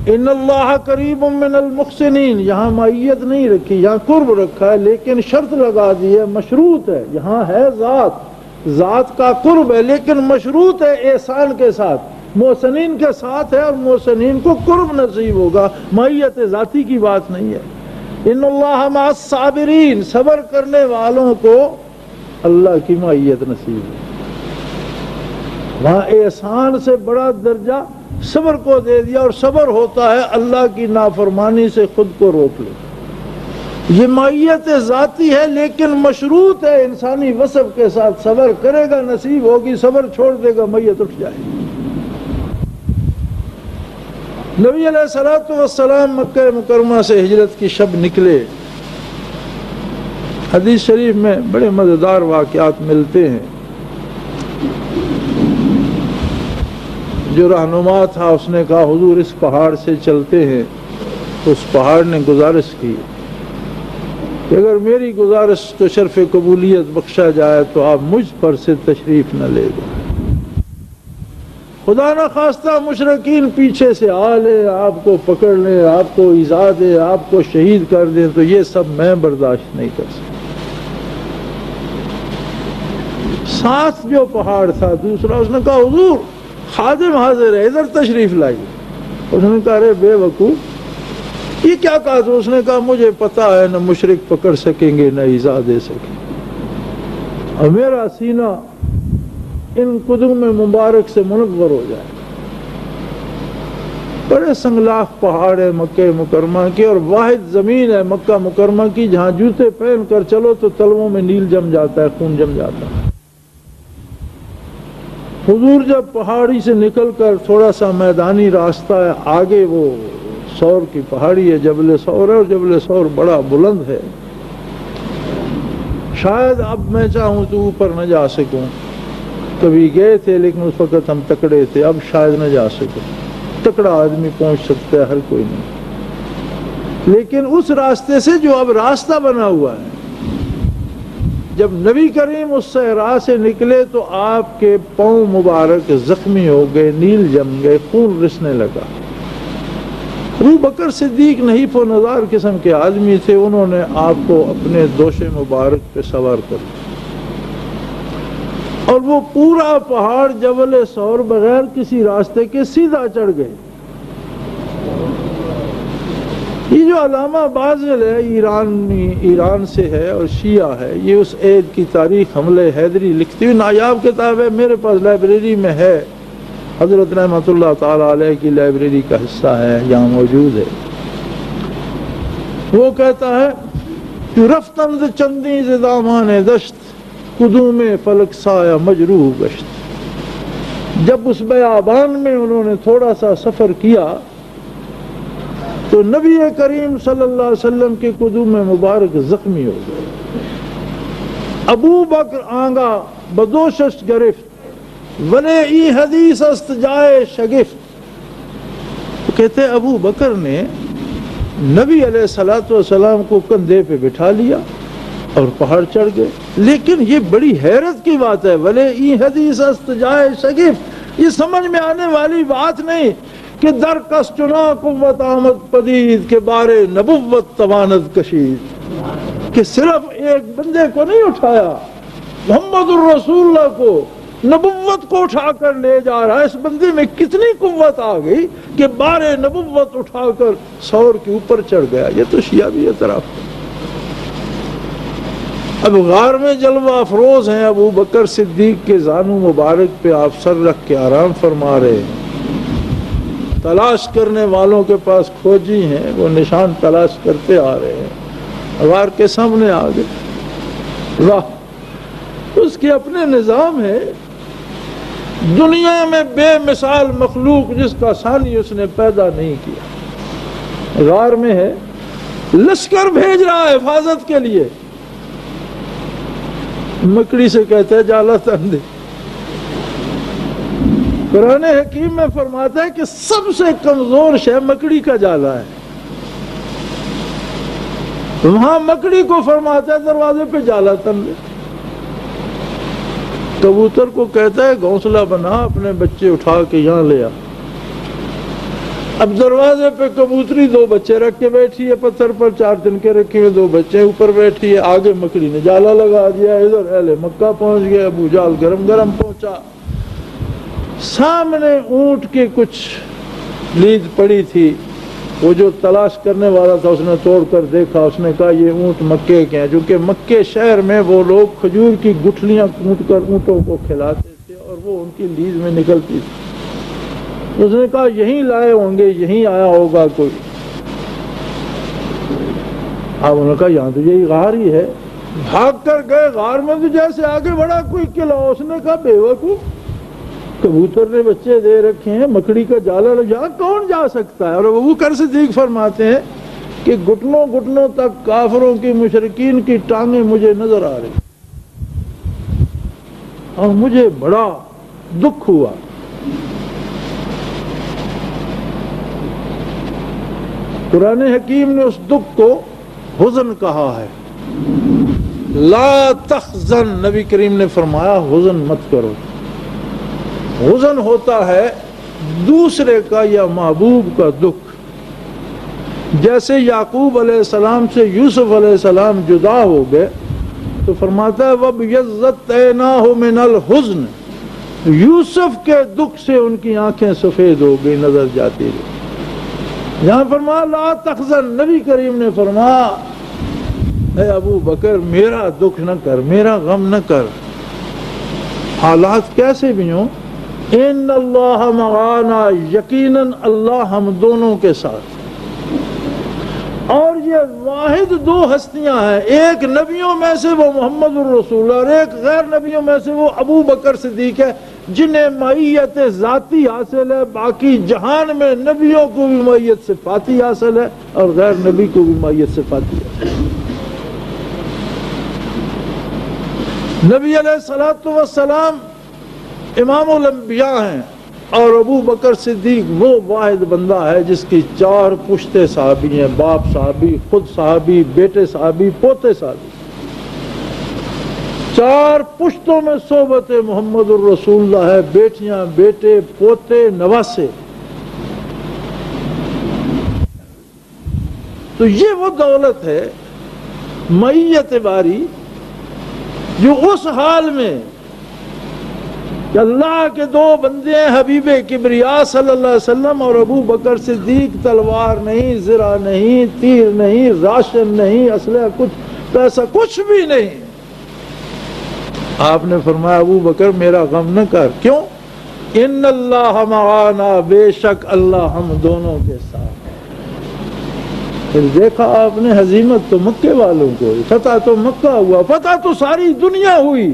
ان اللہ قریب من المحسنین، یہاں معیت نہیں رکھی، یہاں قرب رکھا ہے، لیکن شرط لگا دی ہے، مشروط ہے۔ یہاں ہے ذات کا قرب ہے، لیکن مشروط ہے احسان کے ساتھ، محسنین کے ساتھ ہے، اور محسنین کو قرب نصیب ہوگا، معیت ذاتی کی بات نہیں ہے۔ ان اللہ مع الصابرین، صبر کرنے والوں کو اللہ کی معیت نصیب ہے۔ وہاں احسان سے بڑا درجہ صبر کو دے دیا، اور صبر ہوتا ہے اللہ کی نافرمانی سے خود کو روک لے۔ یہ معیت ذاتی ہے لیکن مشروط ہے، انسانی وصف کے ساتھ صبر کرے گا نصیب ہوگی، صبر چھوڑ دے گا معیت اٹھ جائے گی۔ نبی علیہ الصلوۃ والسلام مکہ مکرمہ سے ہجرت کی شب نکلے۔ حدیث شریف میں بڑے مزیدار واقعات ملتے ہیں۔ جو رہنما تھا اس نے کہا حضور اس پہاڑ سے چلتے ہیں، تو اس پہاڑ نے گزارش کی کہ اگر میری گزارش کو شرف قبولیت بخشا جائے تو آپ مجھ پر سے تشریف نہ لے گا، خدا نہ خواستہ مشرکین پیچھے سے آ لے، آپ کو پکڑ لیں، آپ کو ایذا دے، آپ کو شہید کر دیں، تو یہ سب میں برداشت نہیں کر سکتا۔ ساتھ جو پہاڑ تھا دوسرا، اس نے کہا حضور خادم حاضر ہے، ادھر تشریف لائیے۔ اس نے کہا ارے بے وقوف، یہ کیا کہا؟ تو اس نے کہا مجھے پتا ہے نہ مشرک پکڑ سکیں گے نہ ایذا دے سکیں گے، اور میرا سینہ ان قدم مبارک سے منور ہو جائے۔ بڑے سنگلاخ پہاڑ ہے مکہ مکرمہ کی، اور واحد زمین ہے مکہ مکرمہ کی جہاں جوتے پہن کر چلو تو تلووں میں نیل جم جاتا ہے، خون جم جاتا ہے۔ حضور جب پہاڑی سے نکل کر تھوڑا سا میدانی راستہ ہے، آگے وہ سور کی پہاڑی ہے، جبل سور ہے، اور جبل سور بڑا بلند ہے۔ شاید اب میں چاہوں تو اوپر نہ جا سکوں، کبھی گئے تھے لیکن اس وقت ہم تکڑے تھے، اب شاید نہ جا سکوں۔ تکڑا آدمی پہنچ سکتا ہے، ہر کوئی نہیں، لیکن اس راستے سے جو اب راستہ بنا ہوا ہے، جب نبی کریم اس صحرا سے نکلے تو آپ کے پاؤں مبارک زخمی ہو گئے، نیل جم گئے، خون رسنے لگا۔ ابو بکر صدیق نحیف و نزار قسم کے آدمی تھے، انہوں نے آپ کو اپنے دوش مبارک پہ سوار کر دیا، اور وہ پورا پہاڑ جبل سور بغیر کسی راستے کے سیدھا چڑھ گئے۔ یہ جو علامہ باذل ہے ایران سے ہے اور شیعہ ہے، یہ اس عید کی تاریخ حملہ حیدری لکھتی ہوئی نایاب کتاب ہے، میرے پاس لائبریری میں ہے، حضرت رحمۃ اللہ تعالی علیہ کی لائبریری کا حصہ ہے، یہاں موجود ہے۔ وہ کہتا ہے کہ رفتند چندی ز دامان دشت، قدوم فلک سایہ مجروح گشت۔ جب اس بیابان میں انہوں نے تھوڑا سا سفر کیا تو نبی کریم صلی اللہ علیہ وسلم کے قدوم مبارک زخمی ہو گئے۔ ابو بکر آنگا بدوشش گرفت، ولے ای حدیث است جائے شگفت۔ تو کہتے ہیں ابو بکر نے نبی علیہ الصلوۃ والسلام کو کندھے پہ بٹھا لیا اور پہاڑ چڑھ گئے، لیکن یہ بڑی حیرت کی بات ہے، ولے ای حدیث است جائے شگفت، یہ سمجھ میں آنے والی بات نہیں کہ در کس چنا قوت آمد پدید کے بارے نبوت تواند کشید، کہ صرف ایک بندے کو نہیں اٹھایا، محمد الرسول اللہ کو، نبوت کو اٹھا کر لے جا رہا ہے۔ اس بندے میں کتنی قوت آ گئی کہ بارے نبوت اٹھا کر سور کے اوپر چڑھ گیا۔ یہ تو شیعہ بھی اعتراف ہے۔ اب غار میں جلوہ افروز ہیں ابو بکر صدیق کے زانو مبارک پہ آپ سر رکھ کے آرام فرما رہے ہیں، تلاش کرنے والوں کے پاس کھوجی ہیں، وہ نشان تلاش کرتے آ رہے ہیں، غار کے سامنے آ گئے۔ واہ، اس کے اپنے نظام ہے، دنیا میں بے مثال مخلوق جس کا ثانی اس نے پیدا نہیں کیا، غار میں ہے، لشکر بھیج رہا ہے حفاظت کے لیے، مکڑی سے کہتا ہے جالا تن دے۔ قرآن حکیم میں فرماتا ہے کہ سب سے کمزور شے مکڑی کا جالا ہے، وہاں مکڑی کو فرماتا ہے دروازے پہ جالا تن دے۔ کبوتر کو کہتا ہے گھونسلہ بنا، اپنے بچے اٹھا کے یہاں لے آ۔ اب دروازے پہ کبوتری دو بچے رکھ کے بیٹھی ہے، پتھر پر 4 دن کے رکھے ہوئے 2 بچے اوپر بیٹھی ہے، آگے مکڑی نے جالا لگا دیا، ادھر اہل مکہ پہنچ گئے، ابو جال گرم گرم پہنچا۔ سامنے اونٹ کی کچھ لید پڑی تھی، وہ جو تلاش کرنے والا تھا اس نے توڑ کر دیکھا، اس نے کہا یہ اونٹ مکے کے ہیں، چونکہ مکے شہر میں وہ لوگ کھجور کی گٹھلیاں کوٹ کر اونٹوں کو کھلاتے تھے اور وہ ان کی لیز میں نکلتی تھی۔ اس نے کہا یہیں لائے ہوں گے، یہیں آیا ہوگا کوئی۔ اب انہوں نے کہا یہاں تو یہی غار ہی ہے، بھاگ کر گئے غار میں، تو جیسے آگے بڑھا کوئی قلعہ، اس نے کہا بے وقوف، کبوتر نے بچے دے رکھے ہیں، مکڑی کا جالا یہاں کون جا سکتا ہے؟ اور ابو بکر صدیق فرماتے ہیں کہ گھٹنوں گھٹنوں تک کافروں کی مشرکین کی ٹانگیں مجھے نظر آ رہی اور مجھے بڑا دکھ ہوا۔ قرآن حکیم نے اس دکھ کو حزن کہا ہے، لا تحزن، نبی کریم نے فرمایا حزن مت کرو۔ حزن ہوتا ہے دوسرے کا یا محبوب کا دکھ، جیسے یعقوب علیہ السلام سے یوسف علیہ السلام جدا ہو گئے تو فرماتا ہے وَبْيَضَّتْ عَيْنَاهُ مِنَ الْحُزْنِ، یوسف کے دکھ سے ان کی آنکھیں سفید ہو گئی، نظر جاتی رہی۔ یہاں فرمایا لا تحزن، نبی کریم نے فرمایا اے ابو بکر میرا دکھ نہ کر، میرا غم نہ کر، حالات کیسے بھی ہوں، ان اللہ معانا، یقیناً اللہ ہم دونوں کے ساتھ۔ اور یہ واحد 2 ہستیاں ہیں، ایک نبیوں میں سے وہ محمد الرسول اور ایک غیر نبیوں میں سے وہ ابو بکر صدیق ہے، جنہیں معیت ذاتی حاصل ہے، باقی جہان میں نبیوں کو بھی معیت صفاتی حاصل ہے اور غیر نبی کو بھی معیت صفاتی ہے۔ نبی علیہ الصلوۃ والسلام امام الانبیاء ہیں اور ابو بکر صدیق وہ واحد بندہ ہے جس کی 4 پشتے صحابی ہیں، باپ صحابی، خود صحابی، بیٹے صحابی، پوتے صحابی، 4 پشتوں میں صحبت محمد الرسول اللہ ہے، بیٹیاں، بیٹے، پوتے، نواسے۔ تو یہ وہ دولت ہے معیت باری جو اس حال میں کہ اللہ کے دو بندے ہیں، حبیب کبریا صلی اللہ علیہ وسلم اور ابو بکر صدیق، تلوار نہیں، زرہ نہیں، تیر نہیں، راشن نہیں، اسلحہ کچھ، پیسہ کچھ بھی نہیں۔ آپ نے فرمایا ابو بکر میرا غم نہ کر، کیوں؟ ان اللہ معانا، بے شک اللہ ہم دونوں کے ساتھ۔ پھر دیکھا آپ نے ہزیمت تو مکے والوں کو ہوئی، فتح تو مکہ ہوا، فتح تو ساری دنیا ہوئی،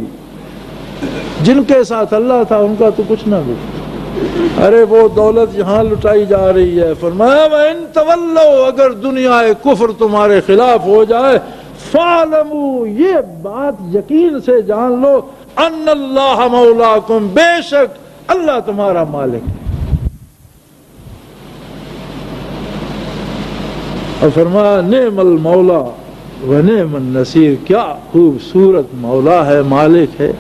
جن کے ساتھ اللہ تھا ان کا تو کچھ نہ ہوا۔ ارے وہ دولت یہاں لٹائی جا رہی ہے، فرمایا وَإِن تَوَلَّوْا، اگر دنیا کفر تمہارے خلاف ہو جائے، فَاعْلَمُوا، یہ بات یقین سے جان لو، ان اللہ مولاکم، بے شک اللہ تمہارا مالک ہے۔ اور فرمایا نعم المولا و نعم النصیر، کیا خوبصورت مولا ہے، مالک ہے،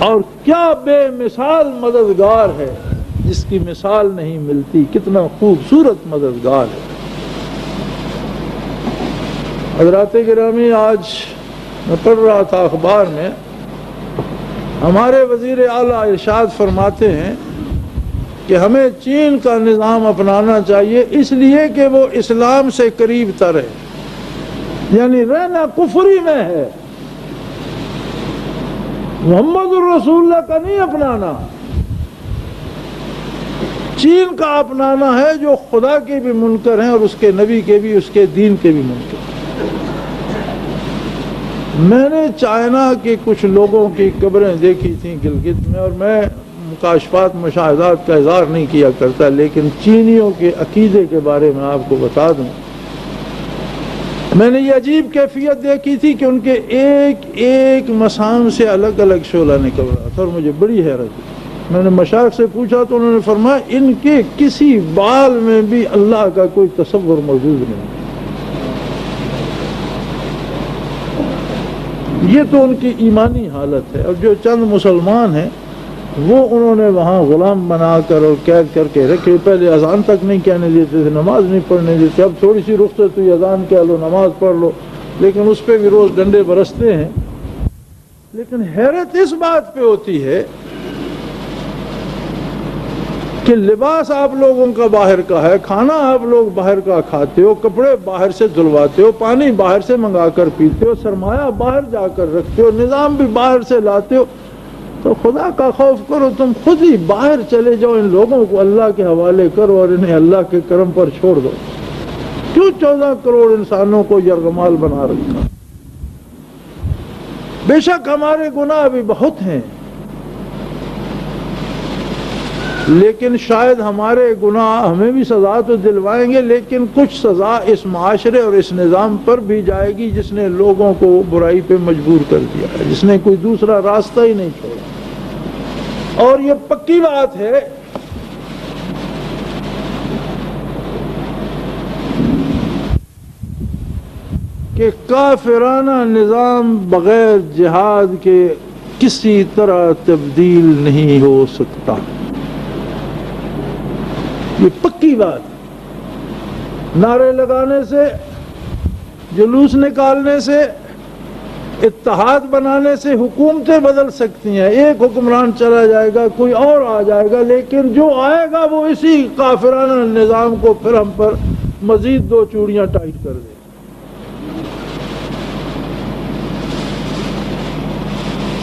اور کیا بے مثال مددگار ہے، جس کی مثال نہیں ملتی، کتنا خوبصورت مددگار ہے۔ حضرات گرامی، آج میں پڑھ رہا تھا اخبار میں، ہمارے وزیر اعلیٰ ارشاد فرماتے ہیں کہ ہمیں چین کا نظام اپنانا چاہیے، اس لیے کہ وہ اسلام سے قریب تر ہے، یعنی رہنا کفری میں ہے، محمد الرسول اللہ کا نہیں اپنانا، چین کا اپنانا ہے جو خدا کے بھی منکر ہیں اور اس کے نبی کے بھی، اس کے دین کے بھی منکر۔ میں نے چائنا کے کچھ لوگوں کی قبریں دیکھی تھیں گلگت میں، اور میں مکاشفات مشاہدات کا اظہار نہیں کیا کرتا، لیکن چینیوں کے عقیدے کے بارے میں آپ کو بتا دوں، میں نے یہ عجیب کیفیت دیکھی تھی کہ ان کے ایک ایک مسام سے الگ الگ شعلہ نکل رہا تھا، اور مجھے بڑی حیرت ہوئی۔ میں نے مشائخ سے پوچھا تو انہوں نے فرمایا ان کے کسی بال میں بھی اللہ کا کوئی تصور موجود نہیں۔ یہ تو ان کی ایمانی حالت ہے، اور جو چند مسلمان ہیں وہ انہوں نے وہاں غلام بنا کر اور قید کر کے رکھے، پہلے اذان تک نہیں کہنے دیتے تھے، نماز نہیں پڑھنے دیتے، اب تھوڑی سی رخصت ہوئی، اذان کہہ لو، نماز پڑھ لو، لیکن اس پہ بھی روز ڈنڈے برستے ہیں۔ لیکن حیرت اس بات پہ ہوتی ہے کہ لباس آپ لوگوں کا باہر کا ہے، کھانا آپ لوگ باہر کا کھاتے ہو، کپڑے باہر سے دھلواتے ہو، پانی باہر سے منگا کر پیتے ہو، سرمایہ باہر جا کر رکھتے ہو، نظام بھی باہر سے لاتے ہو، تو خدا کا خوف کرو، تم خود ہی باہر چلے جاؤ، ان لوگوں کو اللہ کے حوالے کرو اور انہیں اللہ کے کرم پر چھوڑ دو۔ کیوں 14 کروڑ انسانوں کو یرغمال بنا رکھا؟ بے شک ہمارے گناہ بھی بہت ہیں، لیکن شاید ہمارے گناہ ہمیں بھی سزا تو دلوائیں گے، لیکن کچھ سزا اس معاشرے اور اس نظام پر بھی جائے گی جس نے لوگوں کو برائی پہ مجبور کر دیا ہے، جس نے کوئی دوسرا راستہ ہی نہیں چھوڑا۔ اور یہ پکی بات ہے کہ کافرانہ نظام بغیر جہاد کے کسی طرح تبدیل نہیں ہو سکتا، یہ پکی بات۔ نعرے لگانے سے، جلوس نکالنے سے، اتحاد بنانے سے حکومتیں بدل سکتی ہیں، ایک حکمران چلا جائے گا، کوئی اور آ جائے گا، لیکن جو آئے گا وہ اسی کافرانہ نظام کو پھر ہم پر مزید 2 چوڑیاں ٹائٹ کر دے۔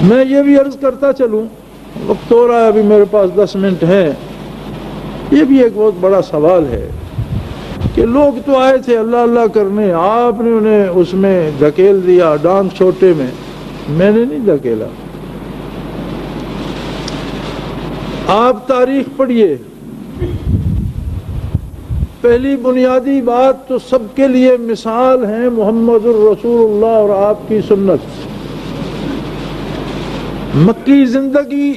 میں یہ بھی عرض کرتا چلوں، وقت ہو رہا ہے، ابھی میرے پاس 10 منٹ ہیں، یہ بھی ایک بہت بڑا سوال ہے کہ لوگ تو آئے تھے اللہ اللہ کرنے، آپ نے انہیں اس میں دھکیل دیا، ڈانگ چھوٹے میں۔ میں نے نہیں دھکیلا، آپ تاریخ پڑھیے، پہلی بنیادی بات تو سب کے لیے مثال ہیں محمد الرسول اللہ اور آپ کی سنت۔ مکی زندگی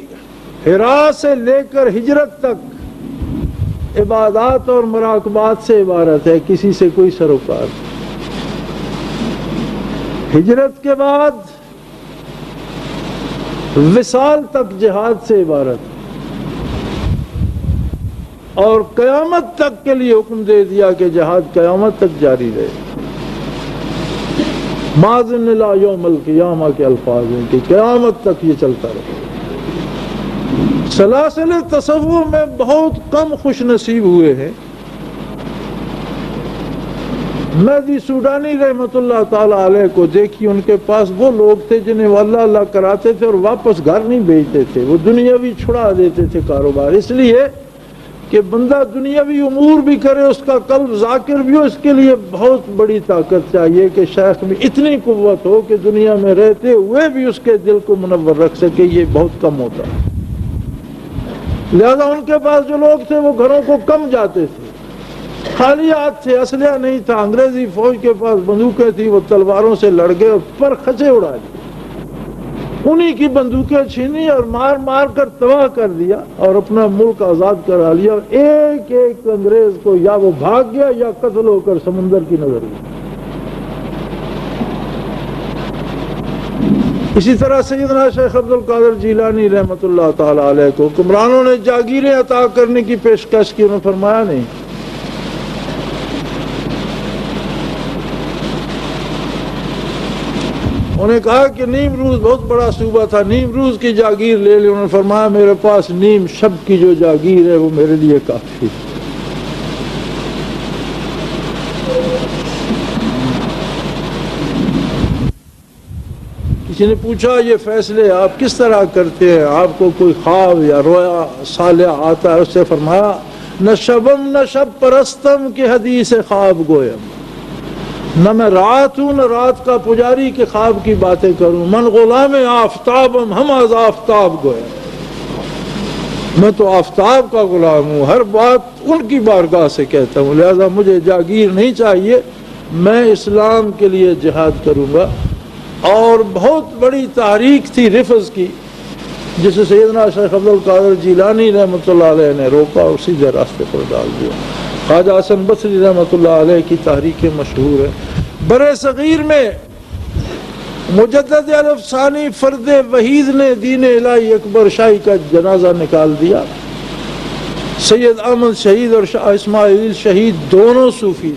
حرا سے لے کر ہجرت تک عبادات اور مراقبات سے عبارت ہے، کسی سے کوئی سروکار۔ ہجرت کے بعد وصال تک جہاد سے عبارت، اور قیامت تک کے لیے حکم دے دیا کہ جہاد قیامت تک جاری رہے۔ ماذن لا یوم القیامہ کے الفاظ ہیں کہ قیامت تک یہ چلتا رہے۔ سلاسل تصور میں بہت کم خوش نصیب ہوئے ہیں۔ مہدی سوڈانی رحمۃ اللہ تعالیٰ علیہ کو دیکھی، ان کے پاس وہ لوگ تھے جنہیں وہ اللہ اللہ کراتے تھے اور واپس گھر نہیں بھیجتے تھے، وہ دنیاوی چھڑا دیتے تھے کاروبار، اس لیے کہ بندہ دنیاوی امور بھی کرے، اس کا قلب ذاکر بھی ہو، اس کے لیے بہت بڑی طاقت چاہیے کہ شیخ میں اتنی قوت ہو کہ دنیا میں رہتے ہوئے بھی اس کے دل کو منور رکھ سکے، یہ بہت کم ہوتا ہے۔ لہذا ان کے پاس جو لوگ تھے وہ گھروں کو کم جاتے تھے، خالی ہاتھ تھے، اسلحہ نہیں تھا، انگریزی فوج کے پاس بندوقیں تھیں، وہ تلواروں سے لڑ گئے اور پر خچے اڑا دیے، انہی کی بندوقیں چھینی اور مار مار کر تباہ کر دیا اور اپنا ملک آزاد کرا لیا، اور ایک ایک انگریز کو یا وہ بھاگ گیا یا قتل ہو کر سمندر کی نظر گیا۔ اسی طرح سیدنا شیخ عبد القادر جیلانی رحمۃ اللہ تعالی علیہ کو حکمرانوں نے جاگیریں عطا کرنے کی پیشکش کی، انہوں نے فرمایا نہیں، انہوں نے کہا کہ نیم روز بہت بڑا صوبہ تھا، نیم روز کی جاگیر لے لی، انہوں نے فرمایا میرے پاس نیم شب کی جو جاگیر ہے وہ میرے لیے کافی ہے۔ کسی نے پوچھا یہ فیصلے آپ کس طرح کرتے ہیں، آپ کو کوئی خواب یا رویا صالح آتا ہے؟ اس سے فرمایا نہ شبم نہ شب پرستم کی حدیث خواب گویم، نہ میں رات ہوں نہ رات کا پجاری کے خواب کی باتیں کروں، من غلام آفتابم ہم از آفتاب گویم، میں تو آفتاب کا غلام ہوں، ہر بات ان کی بارگاہ سے کہتا ہوں، لہذا مجھے جاگیر نہیں چاہیے، میں اسلام کے لیے جہاد کروں گا۔ اور بہت بڑی تحریک تھی رفض کی، جسے سیدنا شیخ عبد القادر جیلانی رحمۃ اللہ علیہ نے روکا اور سیدھے راستے پر ڈال دیا۔ خواجہ حسن بصری رحمۃ اللہ علیہ کی تحریکیں مشہور ہیں۔ برِ صغیر میں مجدد الف ثانی فرد وحید نے دین الہی اکبر شاہی کا جنازہ نکال دیا۔ سید احمد شہید اور شاہ اسماعیل شہید دونوں صوفی،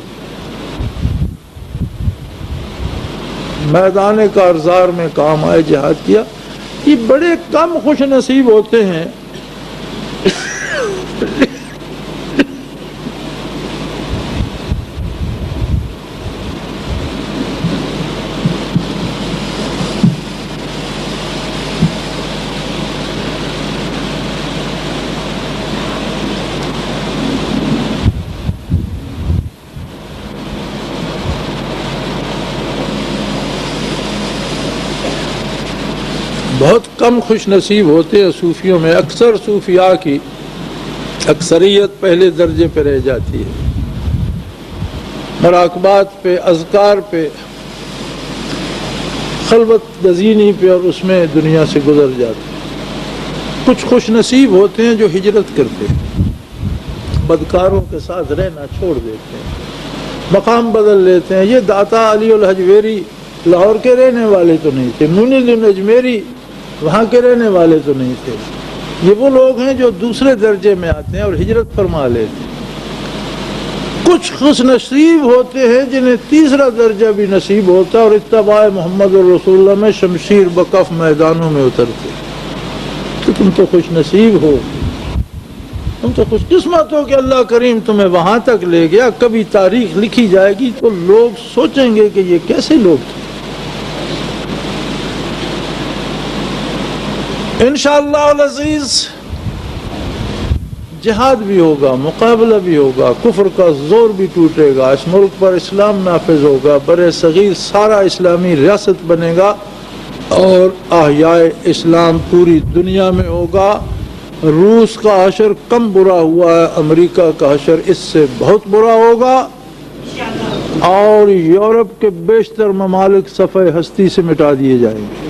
میدان کارزار میں کام آئے، جہاد کیا۔ یہ بڑے کم خوش نصیب ہوتے ہیں بہت کم خوش نصیب ہوتے ہیں صوفیوں میں۔ اکثر صوفیاء کی اکثریت پہلے درجے پہ رہ جاتی ہے، مراقبات پہ، اذکار پہ، خلوت گزینی پہ، اور اس میں دنیا سے گزر جاتے ہیں۔ کچھ خوش نصیب ہوتے ہیں جو ہجرت کرتے ہیں، بدکاروں کے ساتھ رہنا چھوڑ دیتے ہیں، مقام بدل لیتے ہیں۔ یہ داتا علی الحجویری لاہور کے رہنے والے تو نہیں تھے، منیر الاجمیری وہاں کے رہنے والے تو نہیں تھے، یہ وہ لوگ ہیں جو دوسرے درجے میں آتے ہیں اور ہجرت فرما لیتے ہیں۔ کچھ خوش نصیب ہوتے ہیں جنہیں تیسرا درجہ بھی نصیب ہوتا ہے اور اتباع محمد الرسول اللہ میں شمشیر بکف میدانوں میں اترتے ہیں۔ تو تم تو خوش نصیب ہو، تم تو خوش قسمت ہو کہ اللہ کریم تمہیں وہاں تک لے گیا۔ کبھی تاریخ لکھی جائے گی تو لوگ سوچیں گے کہ یہ کیسے لوگ تھے۔ انشاءاللہ العزیز جہاد بھی ہوگا، مقابلہ بھی ہوگا، کفر کا زور بھی ٹوٹے گا، اس ملک پر اسلام نافذ ہوگا، برِ صغیر سارا اسلامی ریاست بنے گا اور احیاء اسلام پوری دنیا میں ہوگا۔ روس کا حشر کم برا ہوا ہے، امریکہ کا حشر اس سے بہت برا ہوگا، اور یورپ کے بیشتر ممالک صفحہ ہستی سے مٹا دیے جائیں گے۔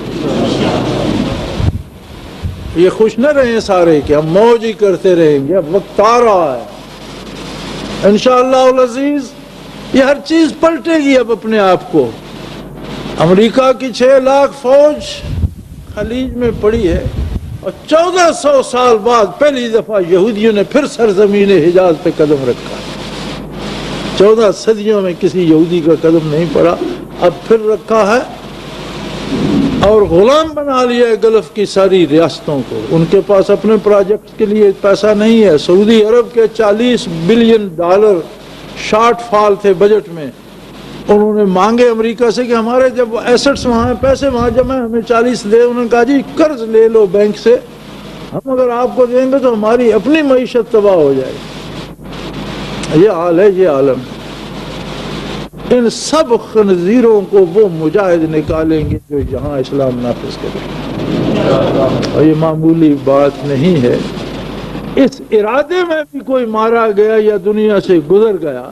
یہ خوش نہ رہیں سارے کہ ہم موج ہی کرتے رہیں گے، اب وقت آ رہا ہے انشاءاللہ العزیز یہ ہر چیز پلٹے گی اب اپنے آپ کو۔ امریکہ کی 6 لاکھ فوج خلیج میں پڑی ہے اور 1400 سال بعد پہلی دفعہ یہودیوں نے پھر سرزمین حجاز پہ قدم رکھا۔ 14 صدیوں میں کسی یہودی کا قدم نہیں پڑا، اب پھر رکھا ہے۔ اور غلام بنا لیا ہے گلف کی ساری ریاستوں کو. ان کے پاس اپنے پروجیکٹ کے لیے پیسہ نہیں ہے. سعودی عرب کے $40 بلین شارٹ فال تھے بجٹ میں. انہوں نے مانگے امریکہ سے کہ ہمارے جب ایسٹس وہاں ہیں، پیسے وہاں جمع ہیں، ہمیں 40 دے. انہوں نے کہا جی قرض لے لو بینک سے، ہم اگر آپ کو دیں گے تو ہماری اپنی معیشت تباہ ہو جائے گی. یہ حال ہے، یہ عالم. ان سب خنزیروں کو وہ مجاہد نکالیں گے جو یہاں اسلام نافذ کریں. اور یہ معمولی بات نہیں ہے. اس ارادے میں بھی کوئی مارا گیا یا دنیا سے گزر گیا